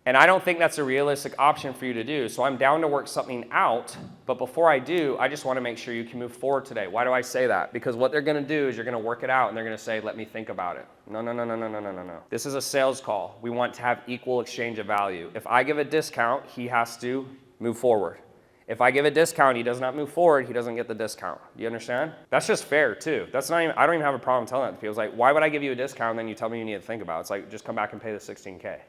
And I don't think that's a realistic option for you to do. So I'm down to work something out. But before I do, I just want to make sure you can move forward today. Why do I say that? Because what they're going to do is you're going to work it out and they're going to say, let me think about it. No. This is a sales call. We want to have equal exchange of value. If I give a discount, he has to move forward. If I give a discount, he does not move forward, he doesn't get the discount. Do you understand? That's just fair too. That's not even, I don't even have a problem telling that to people. It's like, why would I give you a discount and then you tell me you need to think about it? It's like, just come back and pay the $16K.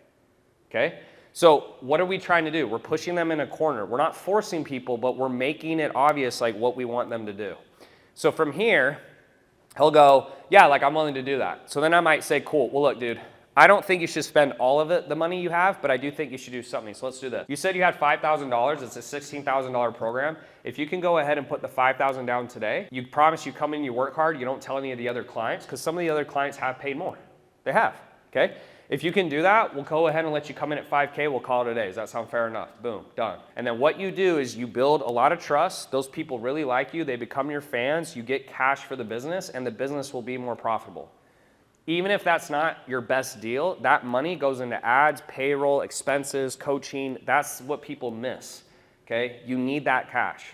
Okay? So what are we trying to do? We're pushing them in a corner. We're not forcing people, but we're making it obvious like what we want them to do. So from here, he'll go, yeah, like I'm willing to do that. So then I might say, cool, well look, dude, I don't think you should spend all of it, the money you have, but I do think you should do something. So let's do this. You said you had $5,000. It's a $16,000 program. If you can go ahead and put the $5,000 down today, you promise you come in, you work hard, you don't tell any of the other clients, because some of the other clients have paid more. They have, okay? If you can do that, we'll go ahead and let you come in at 5K. We'll call it a day. Does that sound fair enough? Boom, done. And then what you do is you build a lot of trust. Those people really like you. They become your fans. You get cash for the business, and the business will be more profitable. Even if that's not your best deal, that money goes into ads, payroll, expenses, coaching. That's what people miss, okay? You need that cash.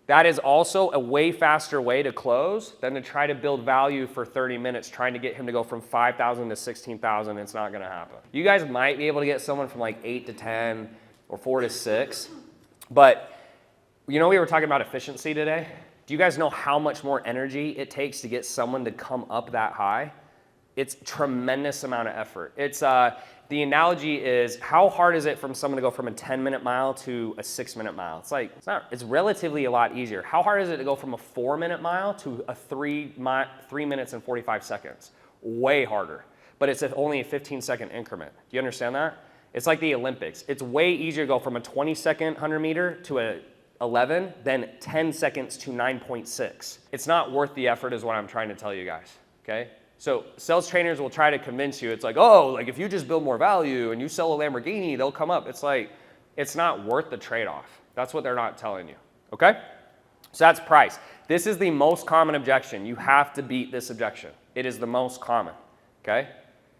That is also a way faster way to close than to try to build value for 30 minutes trying to get him to go from 5,000 to 16,000. It's not gonna happen. You guys might be able to get someone from like 8 to 10 or 4 to 6, but you know we were talking about efficiency today? Do you guys know how much more energy it takes to get someone to come up that high? It's a tremendous amount of effort. It's the analogy is how hard is it from someone to go from a 10-minute mile to a 6-minute mile? It's like, it's relatively a lot easier. How hard is it to go from a 4-minute mile to a 3 minutes and 45 seconds? Way harder, but it's only a 15-second increment. Do you understand that? It's like the Olympics. It's way easier to go from a 20-second 100-meter to a 11 than 10 seconds to 9.6. It's not worth the effort is what I'm trying to tell you guys, okay? So sales trainers will try to convince you, it's like, oh, like if you just build more value and you sell a Lamborghini, they'll come up. It's like, it's not worth the trade-off. That's what they're not telling you, okay? So that's price. This is the most common objection. You have to beat this objection. It is the most common, okay?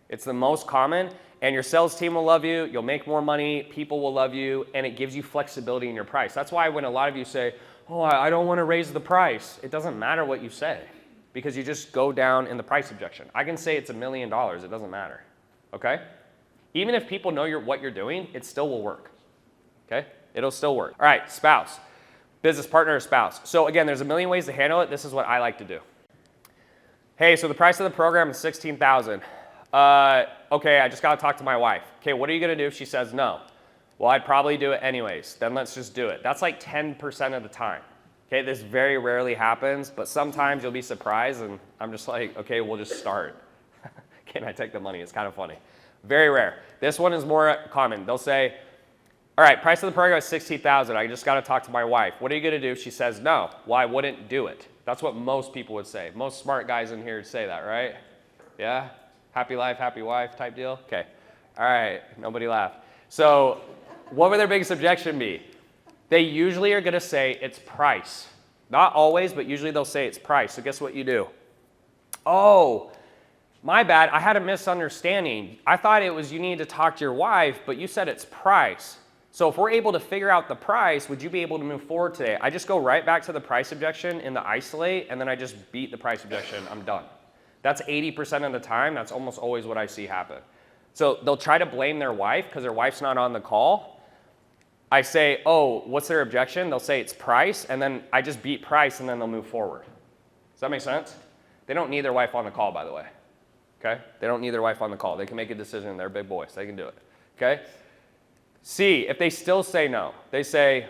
It's the most common, and your sales team will love you, you'll make more money, people will love you, and it gives you flexibility in your price. That's why when a lot of you say, oh, I don't want to raise the price, it doesn't matter what you say, because you just go down in the price objection. I can say it's $1 million, it doesn't matter, okay? Even if people know what you're doing, it still will work, okay? It'll still work. All right, spouse, business partner or spouse. So again, there's a million ways to handle it. This is what I like to do. Hey, so the price of the program is $16,000. Okay, I just gotta talk to my wife. Okay, what are you gonna do if she says no? Well, I'd probably do it anyways. Then let's just do it. That's like 10% of the time. Okay, this very rarely happens, but sometimes you'll be surprised and I'm just like, okay, we'll just start. Can I take the money? It's kind of funny. Very rare. This one is more common. They'll say, All right, price of the program is $16,000. I just got to talk to my wife. What are you going to do if she says no? Well, I wouldn't do it. That's what most people would say. Most smart guys in here would say that, right? Yeah? Happy life, happy wife type deal? Okay. All right, nobody laughed. So what would their biggest objection be? They usually are going to say it's price. Not always, but usually they'll say it's price. So guess what you do? Oh, my bad. I had a misunderstanding. I thought it was you needed to talk to your wife, but you said it's price. So if we're able to figure out the price, would you be able to move forward today? I just go right back to the price objection in the isolate, and then I just beat the price objection. I'm done. That's 80% of the time. That's almost always what I see happen. So they'll try to blame their wife because their wife's not on the call. I say, oh, what's their objection? They'll say it's price, and then I just beat price, and then they'll move forward. Does that make sense? They don't need their wife on the call, by the way. Okay? They don't need their wife on the call. They can make a decision. They're big boys. They can do it. Okay? C, if they still say no, they say,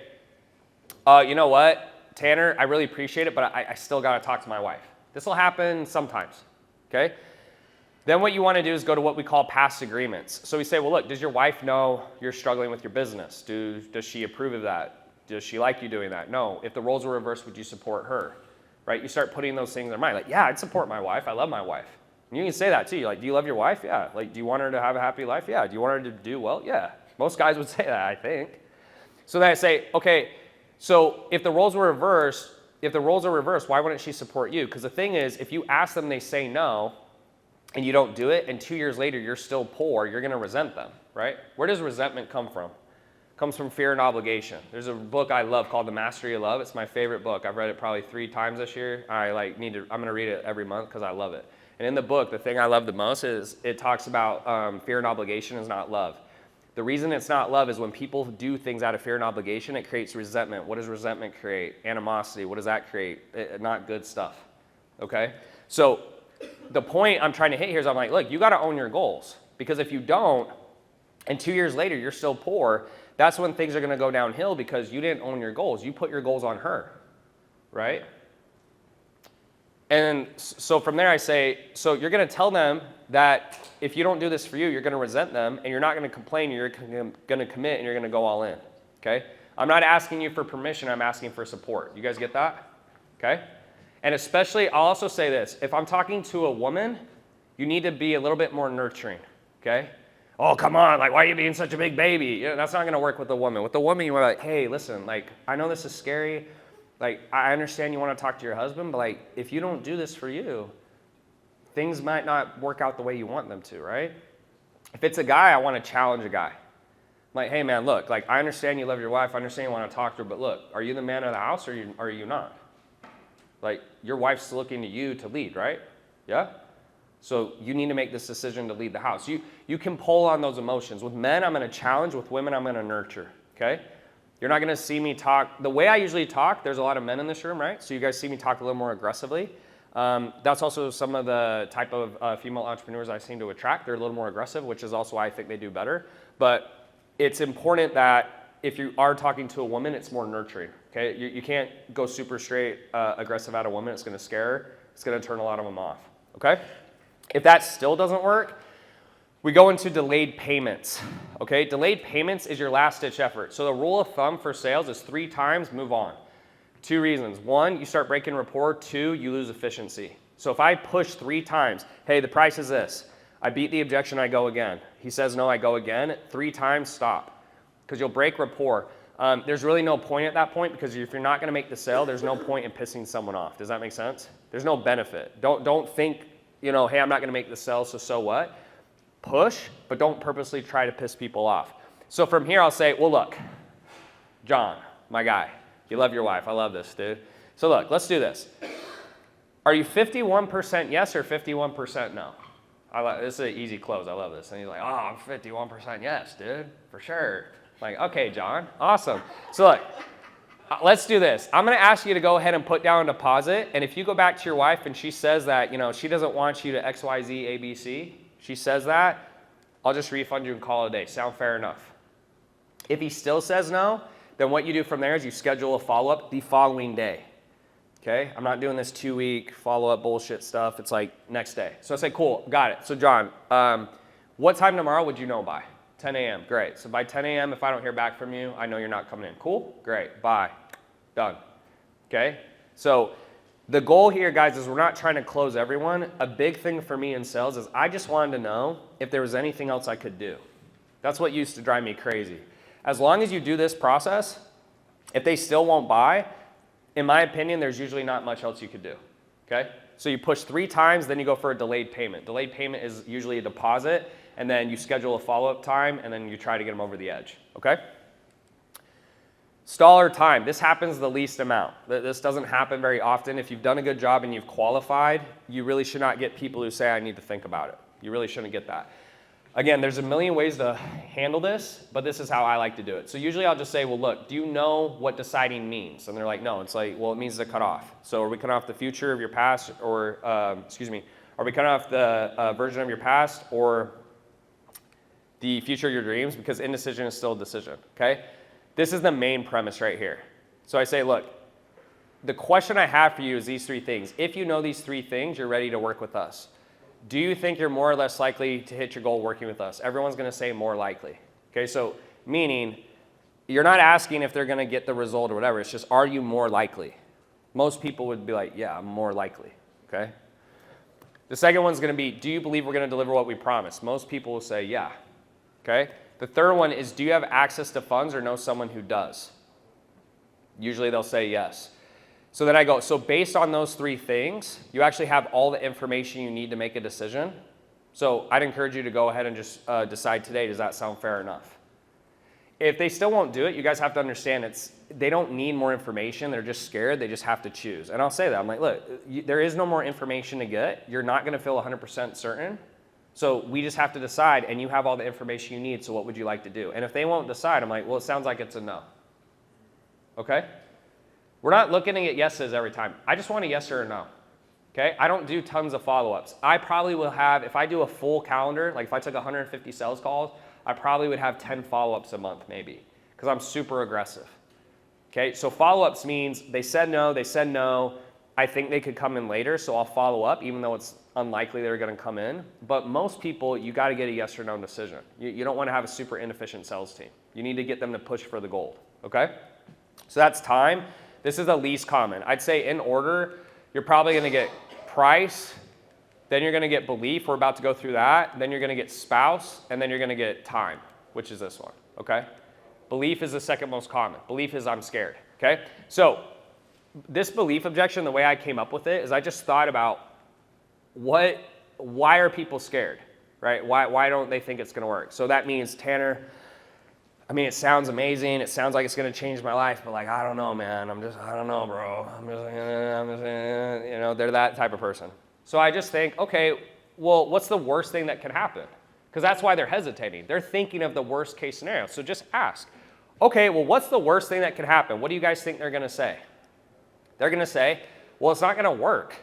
you know what, Tanner, I really appreciate it, but I still got to talk to my wife. This will happen sometimes, okay? Then what you want to do is go to what we call past agreements. So we say, well, look, does your wife know you're struggling with your business? Does she approve of that? Does she like you doing that? No. If the roles were reversed, would you support her? Right? You start putting those things in their mind. Like, yeah, I'd support my wife. I love my wife. And you can say that too. You're like, do you love your wife? Yeah. Like, do you want her to have a happy life? Yeah. Do you want her to do well? Yeah. Most guys would say that, I think. So then I say, okay, so if the roles are reversed, why wouldn't she support you? Because the thing is, if you ask them, they say no, and you don't do it, and 2 years later you're still poor, you're going to resent them, right? Where does resentment come from? It comes from fear and obligation. There's a book I love called The Mastery of Love. It's my favorite book. I've read it probably 3 times this year. I'm going to read it every month because I love it. And in the book, the thing I love the most is it talks about fear and obligation is not love. The reason it's not love is when people do things out of fear and obligation, it creates resentment. What does resentment create? Animosity. What does that create? Not good stuff, okay? So the point I'm trying to hit here is I'm like, look, you got to own your goals. Because if you don't, and 2 years later you're still poor, that's when things are going to go downhill because you didn't own your goals. You put your goals on her, right? And so from there I say, so you're going to tell them that if you don't do this for you, you're going to resent them, and you're not going to complain, you're going to commit, and you're going to go all in, okay? I'm not asking you for permission, I'm asking for support. You guys get that? Okay? And especially, I'll also say this, if I'm talking to a woman, you need to be a little bit more nurturing, okay? Oh, come on, like, why are you being such a big baby? You know, that's not going to work with a woman. With a woman, you're like, hey, listen, like, I know this is scary. Like, I understand you want to talk to your husband, but, like, if you don't do this for you, things might not work out the way you want them to, right? If it's a guy, I want to challenge a guy. I'm like, hey, man, look, like, I understand you love your wife. I understand you want to talk to her, but look, are you the man of the house or are you not? Like, your wife's looking to you to lead, right? Yeah? So you need to make this decision to lead the house. You can pull on those emotions. With men, I'm going to challenge. With women, I'm going to nurture, okay? You're not going to see me talk. The way I usually talk, there's a lot of men in this room, right? So you guys see me talk a little more aggressively. That's also some of the type of female entrepreneurs I seem to attract. They're a little more aggressive, which is also why I think they do better. But it's important that if you are talking to a woman, it's more nurturing, okay? You can't go super straight aggressive at a woman. It's going to scare her. It's going to turn a lot of them off, okay? If that still doesn't work, we go into delayed payments, okay? Delayed payments is your last-ditch effort. So the rule of thumb for sales is 3 times, move on. 2 reasons. 1, you start breaking rapport. 2, you lose efficiency. So if I push 3 times, hey, the price is this. I beat the objection, I go again. He says no, I go again. 3 times, stop. Because you'll break rapport. There's really no point at that point because if you're not going to make the sale, there's no point in pissing someone off. Does that make sense? There's no benefit. Don't think, you know, hey, I'm not going to make the sale, so what? Push, but don't purposely try to piss people off. So from here, I'll say, well, look, John, my guy, you love your wife. I love this, dude. So look, let's do this. Are you 51% yes or 51% no? This is an easy close. I love this. And he's like, oh, I'm 51% yes, dude, for sure. I'm like, okay, John, awesome. So look, let's do this. I'm going to ask you to go ahead and put down a deposit. And if you go back to your wife and she says that, you know, she doesn't want you to X, Y, Z, A, B, C, she says that, I'll just refund you and call it a day. Sound fair enough? If he still says no, then what you do from there is you schedule a follow-up the following day. Okay? I'm not doing this 2-week follow-up bullshit stuff. It's like next day. So I say, cool, got it. So John, what time tomorrow would you know by? 10 a.m. Great. So by 10 a.m., if I don't hear back from you, I know you're not coming in. Cool? Great. Bye. Done. Okay? So the goal here, guys, is we're not trying to close everyone. A big thing for me in sales is I just wanted to know if there was anything else I could do. That's what used to drive me crazy. As long as you do this process, if they still won't buy, in my opinion, there's usually not much else you could do. Okay? So you push 3 times, then you go for a delayed payment. Delayed payment is usually a deposit, and then you schedule a follow-up time, and then you try to get them over the edge, okay? Staller time, this happens the least amount. This doesn't happen very often. If you've done a good job and you've qualified, you really should not get people who say, I need to think about it. You really shouldn't get that. Again, there's a million ways to handle this, but this is how I like to do it. So usually I'll just say, well, look, do you know what deciding means? And they're like, no. It's like, well, it means to cut off. So are we cutting off the future of your past, or, are we cutting off the version of your past, or the future of your dreams? Because indecision is still a decision, okay? This is the main premise right here. So I say, look, the question I have for you is these 3 things. If you know these 3 things, you're ready to work with us. Do you think you're more or less likely to hit your goal working with us? Everyone's going to say more likely. Okay, so meaning you're not asking if they're going to get the result or whatever. It's just, are you more likely? Most people would be like, yeah, I'm more likely. Okay. The second one's going to be, do you believe we're going to deliver what we promised? Most people will say, yeah. Okay. The third one is, do you have access to funds or know someone who does? Usually they'll say yes. So then I go, so based on those 3 things, you actually have all the information you need to make a decision. So I'd encourage you to go ahead and just decide today, does that sound fair enough? If they still won't do it, you guys have to understand they don't need more information. They're just scared. They just have to choose. And I'll say that. I'm like, look, there is no more information to get. You're not going to feel 100% certain. So we just have to decide, and you have all the information you need, so what would you like to do? And if they won't decide, I'm like, well, it sounds like it's a no. Okay? We're not looking to get yeses every time. I just want a yes or a no. Okay? I don't do tons of follow-ups. I probably will have, if I do a full calendar, like if I took 150 sales calls, I probably would have 10 follow-ups a month maybe, because I'm super aggressive. Okay? So follow-ups means they said no, I think they could come in later, so I'll follow up, even though it's unlikely they're going to come in. But most people, you got to get a yes or no decision. You don't want to have a super inefficient sales team. You need to get them to push for the gold. Okay? So that's time. This is the least common. I'd say in order, you're probably going to get price, then you're going to get belief. We're about to go through that. Then you're going to get spouse, and then you're going to get time, which is this one, okay? Belief is the second most common. Belief is I'm scared, okay? So this belief objection, the way I came up with it is I just thought about why are people scared, right? Why don't they think it's going to work? So that means, Tanner, I mean, it sounds amazing. It sounds like it's going to change my life, but like, I don't know, man. I don't know, bro. They're that type of person. So I just think, okay, well, what's the worst thing that can happen? Because that's why they're hesitating. They're thinking of the worst case scenario. So just ask, okay, well, what's the worst thing that can happen? What do you guys think they're going to say? They're going to say, well, it's not going to work,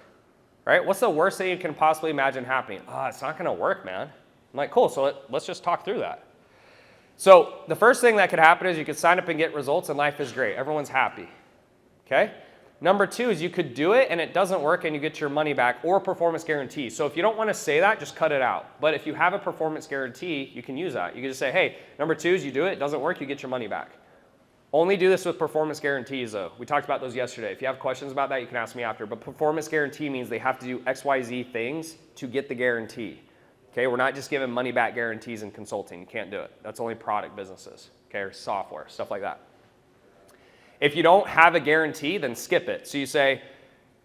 right? What's the worst thing you can possibly imagine happening? Oh, it's not going to work, man. I'm like, cool. So let's just talk through that. So the first thing that could happen is you could sign up and get results and life is great. Everyone's happy, okay? Number 2 is you could do it and it doesn't work and you get your money back, or performance guarantee. So if you don't want to say that, just cut it out. But if you have a performance guarantee, you can use that. You can just say, hey, number 2 is you do it, it doesn't work, you get your money back. Only do this with performance guarantees though. We talked about those yesterday. If you have questions about that, you can ask me after. But performance guarantee means they have to do XYZ things to get the guarantee. Okay, we're not just giving money back guarantees in consulting. You can't do it. That's only product businesses, okay, or software, stuff like that. If you don't have a guarantee, then skip it. So you say,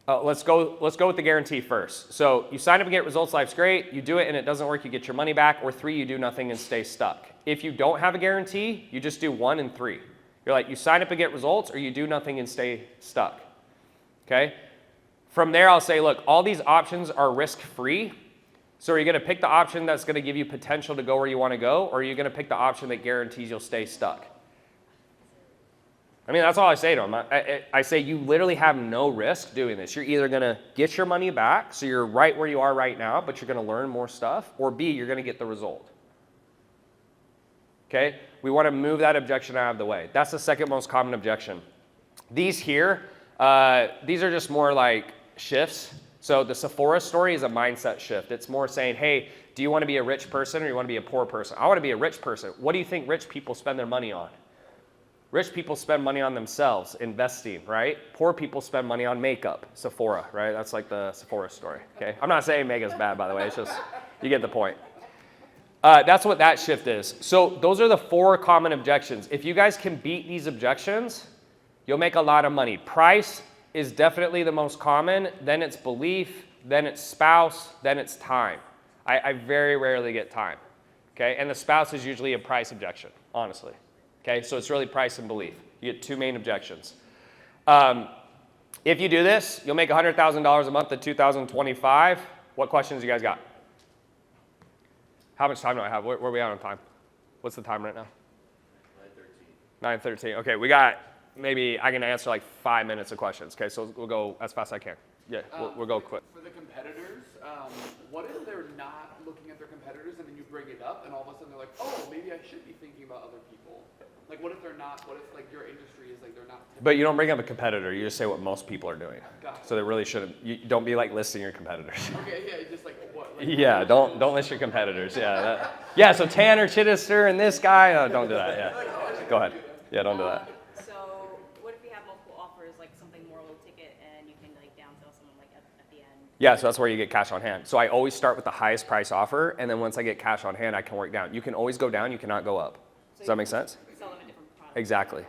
let's go with the guarantee first. So you sign up and get results, life's great. You do it and it doesn't work, you get your money back. Or 3, you do nothing and stay stuck. If you don't have a guarantee, you just do 1 and 3. You're like, you sign up and get results, or you do nothing and stay stuck. Okay? From there, I'll say, look, all these options are risk-free. So are you going to pick the option that's going to give you potential to go where you want to go, or are you going to pick the option that guarantees you'll stay stuck? I mean, that's all I say to them. I say you literally have no risk doing this. You're either going to get your money back, so you're right where you are right now, but you're going to learn more stuff, or B, you're going to get the result. Okay? We want to move that objection out of the way. That's the second most common objection. These here, these are just more like shifts. So the Sephora story is a mindset shift. It's more saying, hey, do you want to be a rich person or you want to be a poor person? I want to be a rich person. What do you think rich people spend their money on? Rich people spend money on themselves, investing, right? Poor people spend money on makeup, Sephora, right? That's like the Sephora story, okay? I'm not saying makeup's bad, by the way. It's just, you get the point. That's what that shift is. So those are the 4 common objections. If you guys can beat these objections, you'll make a lot of money. Price is definitely the most common. Then it's belief, then it's spouse, then it's time. I very rarely get time, okay? And the spouse is usually a price objection, honestly. Okay, so it's really price and belief. You get 2 main objections. If you do this, you'll make $100,000 a month in 2025. What questions you guys got? How much time do I have? Where are we at on time? What's the time right now? 9:13. Okay, we got maybe I can answer like 5 minutes of questions. Okay, so we'll go as fast as I can. Yeah, we'll go quick. For the competitors, what if they're not looking at their competitors and then you bring it up and all of a sudden they're like, oh, maybe I should be thinking about other people? Like, what if they're not? What if, like, your industry is like they're not? But you don't bring up a competitor. You just say what most people are doing. Gotcha. So they really shouldn't. You don't be like listing your competitors. Okay, yeah, just like what? Like, Yeah, don't list your competitors. Yeah, yeah. So Tanner Chittister and this guy. Don't do that. Yeah. Go ahead. Yeah, don't do that. So what if you have multiple offers, like something more low ticket, and you can like downsell someone like at the end? Yeah, so that's where you get cash on hand. So I always start with the highest price offer, and then once I get cash on hand, I can work down. You can always go down. You cannot go up. Does that make sense? Sell them a different product. Exactly.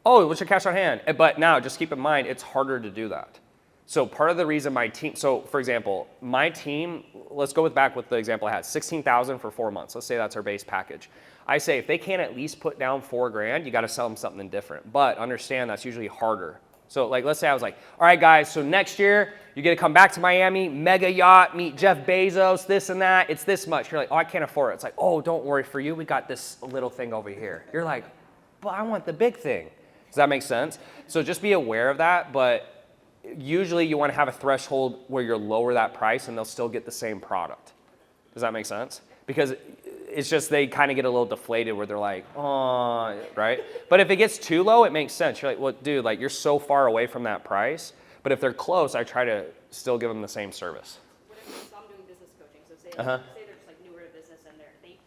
Oh, what's your cash on hand? But now, just keep in mind, it's harder to do that. So part of the reason my team, so for example, my team, let's go back with the example I had, 16,000 for 4 months. Let's say that's our base package. I say if they can't at least put down $4,000, you got to sell them something different. But understand that's usually harder. So like, let's say I was like, all right, guys, so next year you get to come back to Miami, mega yacht, meet Jeff Bezos, this and that. It's this much. You're like, oh, I can't afford it. It's like, oh, don't worry, for you, we got this little thing over here. You're like, but I want the big thing. Does that make sense? So just be aware of that. But usually you want to have a threshold where you're lower that price and they'll still get the same product. Does that make sense? Because it's just they kind of get a little deflated where they're like, oh, right? But if it gets too low, it makes sense. You're like, well, dude, like you're so far away from that price. But if they're close, I try to still give them the same service. What if so I'm doing business coaching? So say they're just like newer to business and they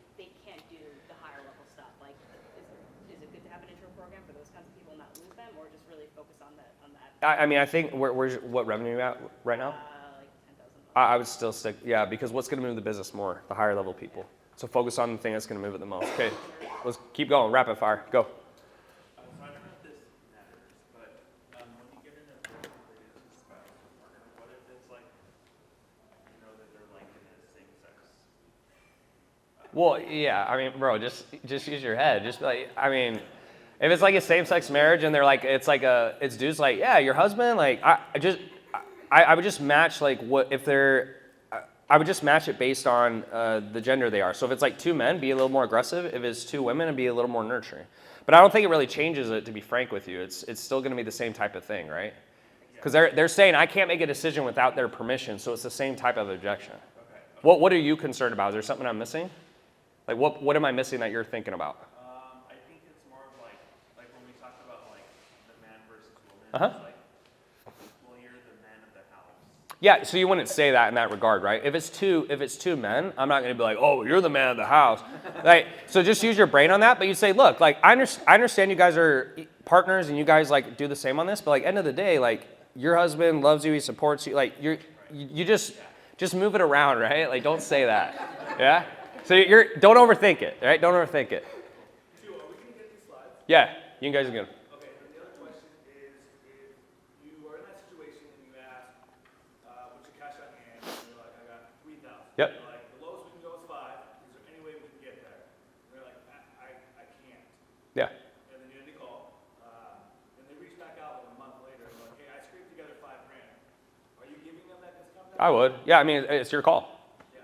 can't do the higher level stuff. Like, is it good to have an intro program for those kinds of people and not lose them, or just really focus on that? I mean, I think what revenue are you at right now? Like 10,000. I would still stick, yeah, because what's going to move the business more? The higher level people. So focus on the thing that's going to move it the most. Okay, let's keep going. Rapid fire. Go. So I don't know if this matters, but when you get in a related to spouse partner, what if it's like, you know, that they're like in a same-sex? Well, yeah, I mean, bro, just use your head. Just like, I mean, if it's like a same-sex marriage and they're like, it's dudes like, yeah, your husband, like, I would just match like what if they're. I would just match it based on the gender they are. So if it's like 2 men, be a little more aggressive. If it's 2 women, it'd be a little more nurturing. But I don't think it really changes it, to be frank with you. It's still going to be the same type of thing, right? Because they're saying I can't make a decision without their permission, so it's the same type of objection. Okay. What are you concerned about? Is there something I'm missing? Like what am I missing that you're thinking about? I think it's more of like when we talk about like the man versus woman. Uh-huh. It's like, well, you're the man of the house. Yeah, so you wouldn't say that in that regard, right? If it's two men, I'm not going to be like, oh, you're the man of the house. Like, so just use your brain on that. But you say, look, like I understand you guys are partners and you guys like do the same on this. But like end of the day, like your husband loves you, he supports you. Like you just move it around, right? Like don't say that. Yeah. So don't overthink it, right? Don't overthink it. Are we going to get these slides? Yeah, you guys are good. Okay, and the other question is, if you are in that situation and you ask, what's your cash on hand? And you're like, I got 3,000. Yep. You're like, the lowest we can go is 5. Is there any way we can get there? And they're like, I can't. Yeah. And then you end the call. And they reach back out like a month later and they're like, hey, I scraped together $5,000. Are you giving them that discount? I would. Yeah, I mean, it's your call.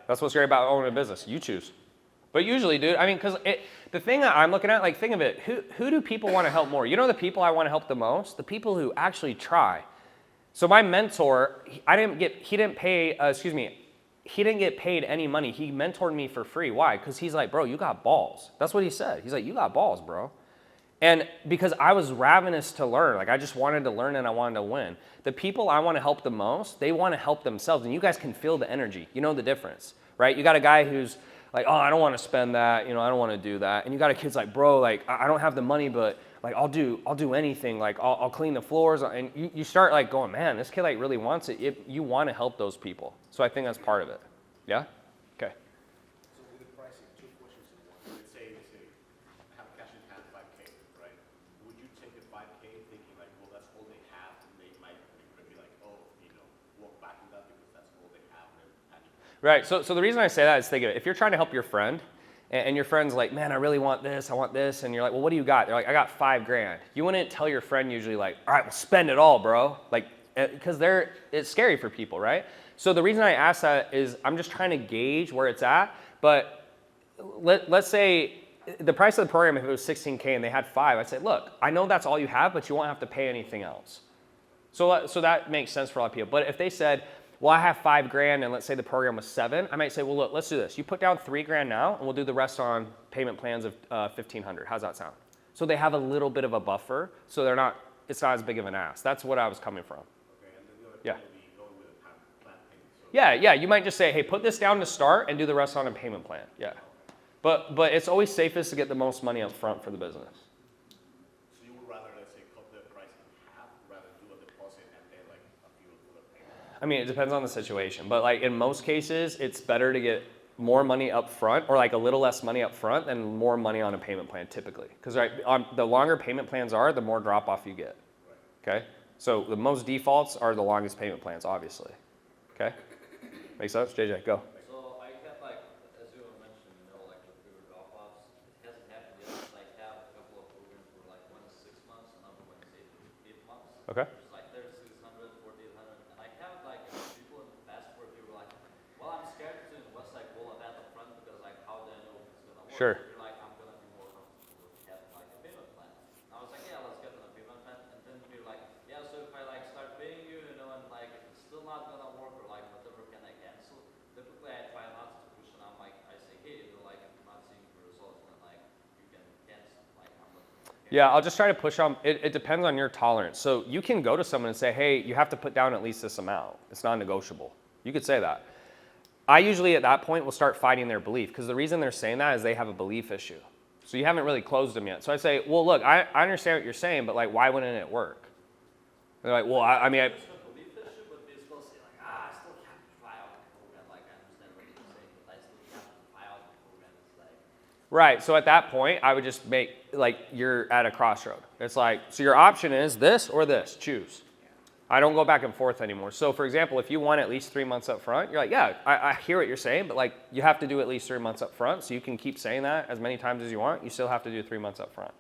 That's what's great about owning a business. You choose. But usually, dude, I mean, because the thing that I'm looking at, like, think of it. Who do people want to help more? You know the people I want to help the most? The people who actually try. So my mentor, he didn't get paid any money. He mentored me for free. Why? Because he's like, bro, you got balls. That's what he said. He's like, you got balls, bro. And because I was ravenous to learn, like I just wanted to learn and I wanted to win. The people I want to help the most, they want to help themselves, and you guys can feel the energy. You know the difference, right? You got a guy who's like, oh, I don't want to spend that, you know, I don't want to do that. And you got a kid's like, bro, like I don't have the money, but like I'll do anything. Like I'll clean the floors, and you start like going, man, this kid like really wants it. You want to help those people, so I think that's part of it. Yeah. Okay. So with the pricing, two questions in one. Let's say I have cash in hand 5K, right? Would you take the 5K thinking like, well, that's all they have, and they might be like, oh, you know, walk back in that because that's all they have, and then panic. Right. So the reason I say that is think of it. If you're trying to help your friend, and your friend's like, man, I really want this, I want this, and you're like, well, what do you got? They're like, I got $5,000. You wouldn't tell your friend usually like, all right, well, spend it all, bro. Like, because it's scary for people, right? So the reason I ask that is I'm just trying to gauge where it's at. But let's say the price of the program, if it was $16K and they had 5, I'd say, look, I know that's all you have, but you won't have to pay anything else. So that makes sense for a lot of people. But if they said, well, I have $5,000 and let's say the program was 7, I might say, well, look, let's do this. You put down $3,000 now and we'll do the rest on payment plans of $1,500. How's that sound? So they have a little bit of a buffer, so it's not as big of an ask. That's what I was coming from. Okay, and then the other Yeah. thing would be going with a plan payment. So Yeah, you might just say, hey, put this down to start and do the rest on a payment plan. Yeah. But it's always safest to get the most money up front for the business. So you would rather, let's say, cut the price in half rather than do a deposit and then like a few other payments? I mean, it depends on the situation, but like in most cases, it's better to get more money up front or like a little less money up front than more money on a payment plan typically. Because the longer payment plans are, the more drop off you get. Okay? So the most defaults are the longest payment plans, obviously. Okay? Make sense? JJ, go. So I have like, as you mentioned, like the bigger drop-offs, it hasn't happened yet. Like have a couple of programs where like one is 6 months, another one is 8 months. Okay. It's like 3,600, 4,800, and I have like people in the past where they were like, well, I'm scared to invest like all of that up front because like how do I know if it's gonna work? Sure. You're like, I'm gonna be more comfortable with having like a payment plan. And I was like, yeah, let's get on a payment plan, and then you're like, yeah, so if I like start paying you, you know, and like it's still not gonna work or like whatever, can I cancel? Typically, I try not to push, and I'm like, I say, hey, you know, like if you're not seeing the results, then like you can cancel. Like I'm not gonna cancel. Yeah, I'll just try to push on. It depends on your tolerance. So you can go to someone and say, hey, you have to put down at least this amount. It's non-negotiable. You could say that. I usually at that point will start fighting their belief because the reason they're saying that is they have a belief issue. So you haven't really closed them yet. So I say, well, look, I understand what you're saying, but like, why wouldn't it work? They're like, well, I mean, It's a belief issue, but they still say like, I still have to try out the program. Like I understand what you're saying, but I still have to try out the program. It's like. right. So at that point, I would just make like you're at a crossroad. It's like, so your option is this or this. Choose. I don't go back and forth anymore. So for example, if you want at least 3 months up front, you're like, yeah, I hear what you're saying, but like you have to do at least 3 months up front. So you can keep saying that as many times as you want. You still have to do 3 months up front.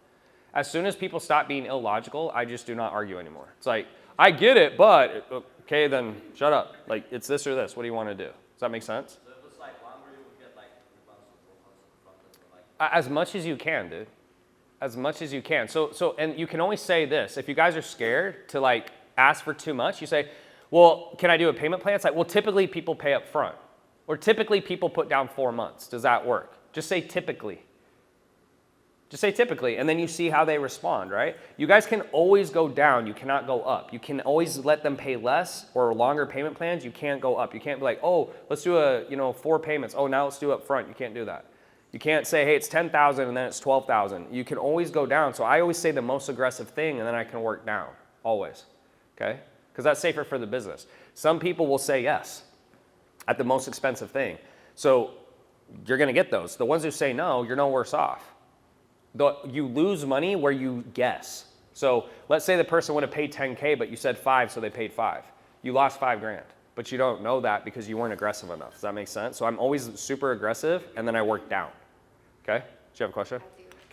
As soon as people stop being illogical, I just do not argue anymore. It's like, I get it, but okay, then shut up. Like it's this or this. What do you want to do? Does that make sense? So if it's like longer, you would get like 3 months or 4 months up front. Like. As much as you can, dude. As much as you can. So and you can always say this. If you guys are scared to like ask for too much, you say, well, can I do a payment plan? It's like, well, typically people pay up front. Or typically people put down 4 months. Does that work? Just say typically. Just say typically, and then you see how they respond, right? You guys can always go down. You cannot go up. You can always let them pay less or longer payment plans. You can't go up. You can't be like, oh, let's do 4 payments. Oh, now let's do up front. You can't do that. You can't say, hey, it's 10,000 and then it's 12,000. You can always go down. So I always say the most aggressive thing, and then I can work down, always. Okay? Because that's safer for the business. Some people will say yes at the most expensive thing. So you're going to get those. The ones who say no, you're no worse off. You lose money where you guess. So let's say the person would have paid 10K, but you said 5, so they paid 5. You lost $5,000, but you don't know that because you weren't aggressive enough. Does that make sense? So I'm always super aggressive, and then I work down. Okay? Do you have a question?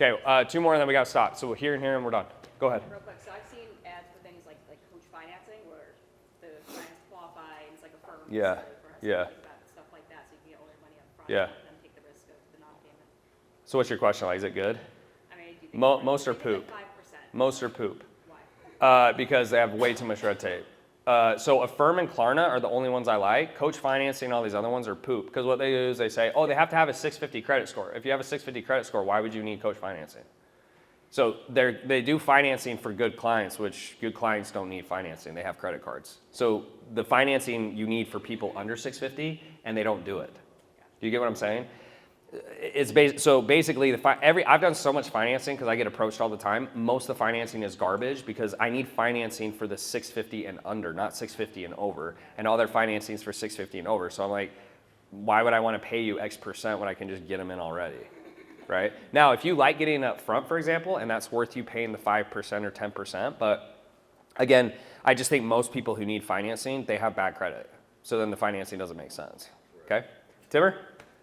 Okay, 2 more, and then we got to stop. So here and here, and we're done. Go ahead. Real quick, so I've seen ads for things like coach financing where the clients qualify, and it's like a firm. Yeah, yeah. Stuff like that, so you can get all your money up front. Yeah. And then take the risk of the non-payment. So what's your question? Like, is it good? I mean, do you think Most are I think poop. like 5%. Most are poop. Why? Because they have way too much red tape. So Affirm and Klarna are the only ones I like. Coach Financing, all these other ones are poop. Because what they do is they say, oh, they have to have a 650 credit score. If you have a 650 credit score, why would you need Coach Financing? So they do financing for good clients, which good clients don't need financing. They have credit cards. So the financing you need for people under 650, and they don't do it. Do you get what I'm saying? So basically, I've done so much financing because I get approached all the time. Most of the financing is garbage because I need financing for the 650 and under, not 650 and over. And all their financing is for 650 and over. So I'm like, why would I want to pay you X% when I can just get them in already? Right? Now, if you like getting up front, for example, and that's worth you paying the 5% or 10%, but again, I just think most people who need financing, they have bad credit. So then the financing doesn't make sense. Okay? Timmer?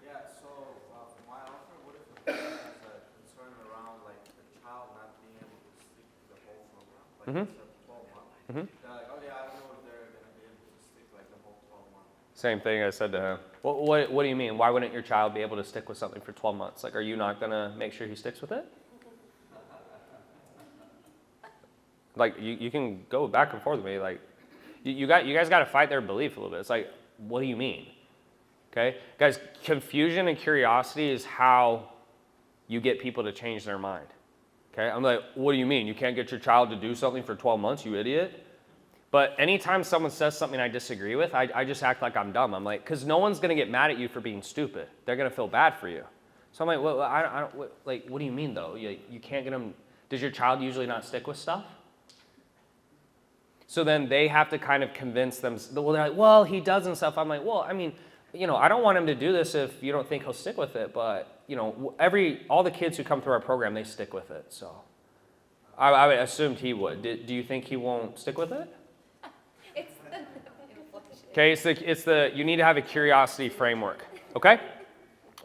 Yeah, so for my offer, what if the parent has a concern around like the child not being able to stick to the whole program, like it's a 12 month? They're like, oh yeah, I don't know if they're gonna be able to stick like the whole 12 months. Same thing I said to him. What do you mean? Why wouldn't your child be able to stick with something for 12 months? Like, are you not going to make sure he sticks with it? Like, you can go back and forth with me. Like, you guys got to fight their belief a little bit. It's like, what do you mean? Okay? Guys, confusion and curiosity is how you get people to change their mind. Okay? I'm like, what do you mean? You can't get your child to do something for 12 months, you idiot? But anytime someone says something I disagree with, I just act like I'm dumb. I'm like, because no one's going to get mad at you for being stupid. They're going to feel bad for you. So I'm like, well, I don't, what do you mean, though? You can't get them. Does your child usually not stick with stuff? So then they have to kind of convince them. Well, they're like, well, he does and stuff. I'm like, well, I mean, I don't want him to do this if you don't think he'll stick with it. But, all the kids who come through our program, they stick with it. So I would assumed he would. Do you think he won't stick with it? Okay, you need to have a curiosity framework, okay?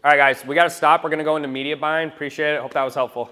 All right, guys, we got to stop. We're going to go into media buying. Appreciate it. Hope that was helpful.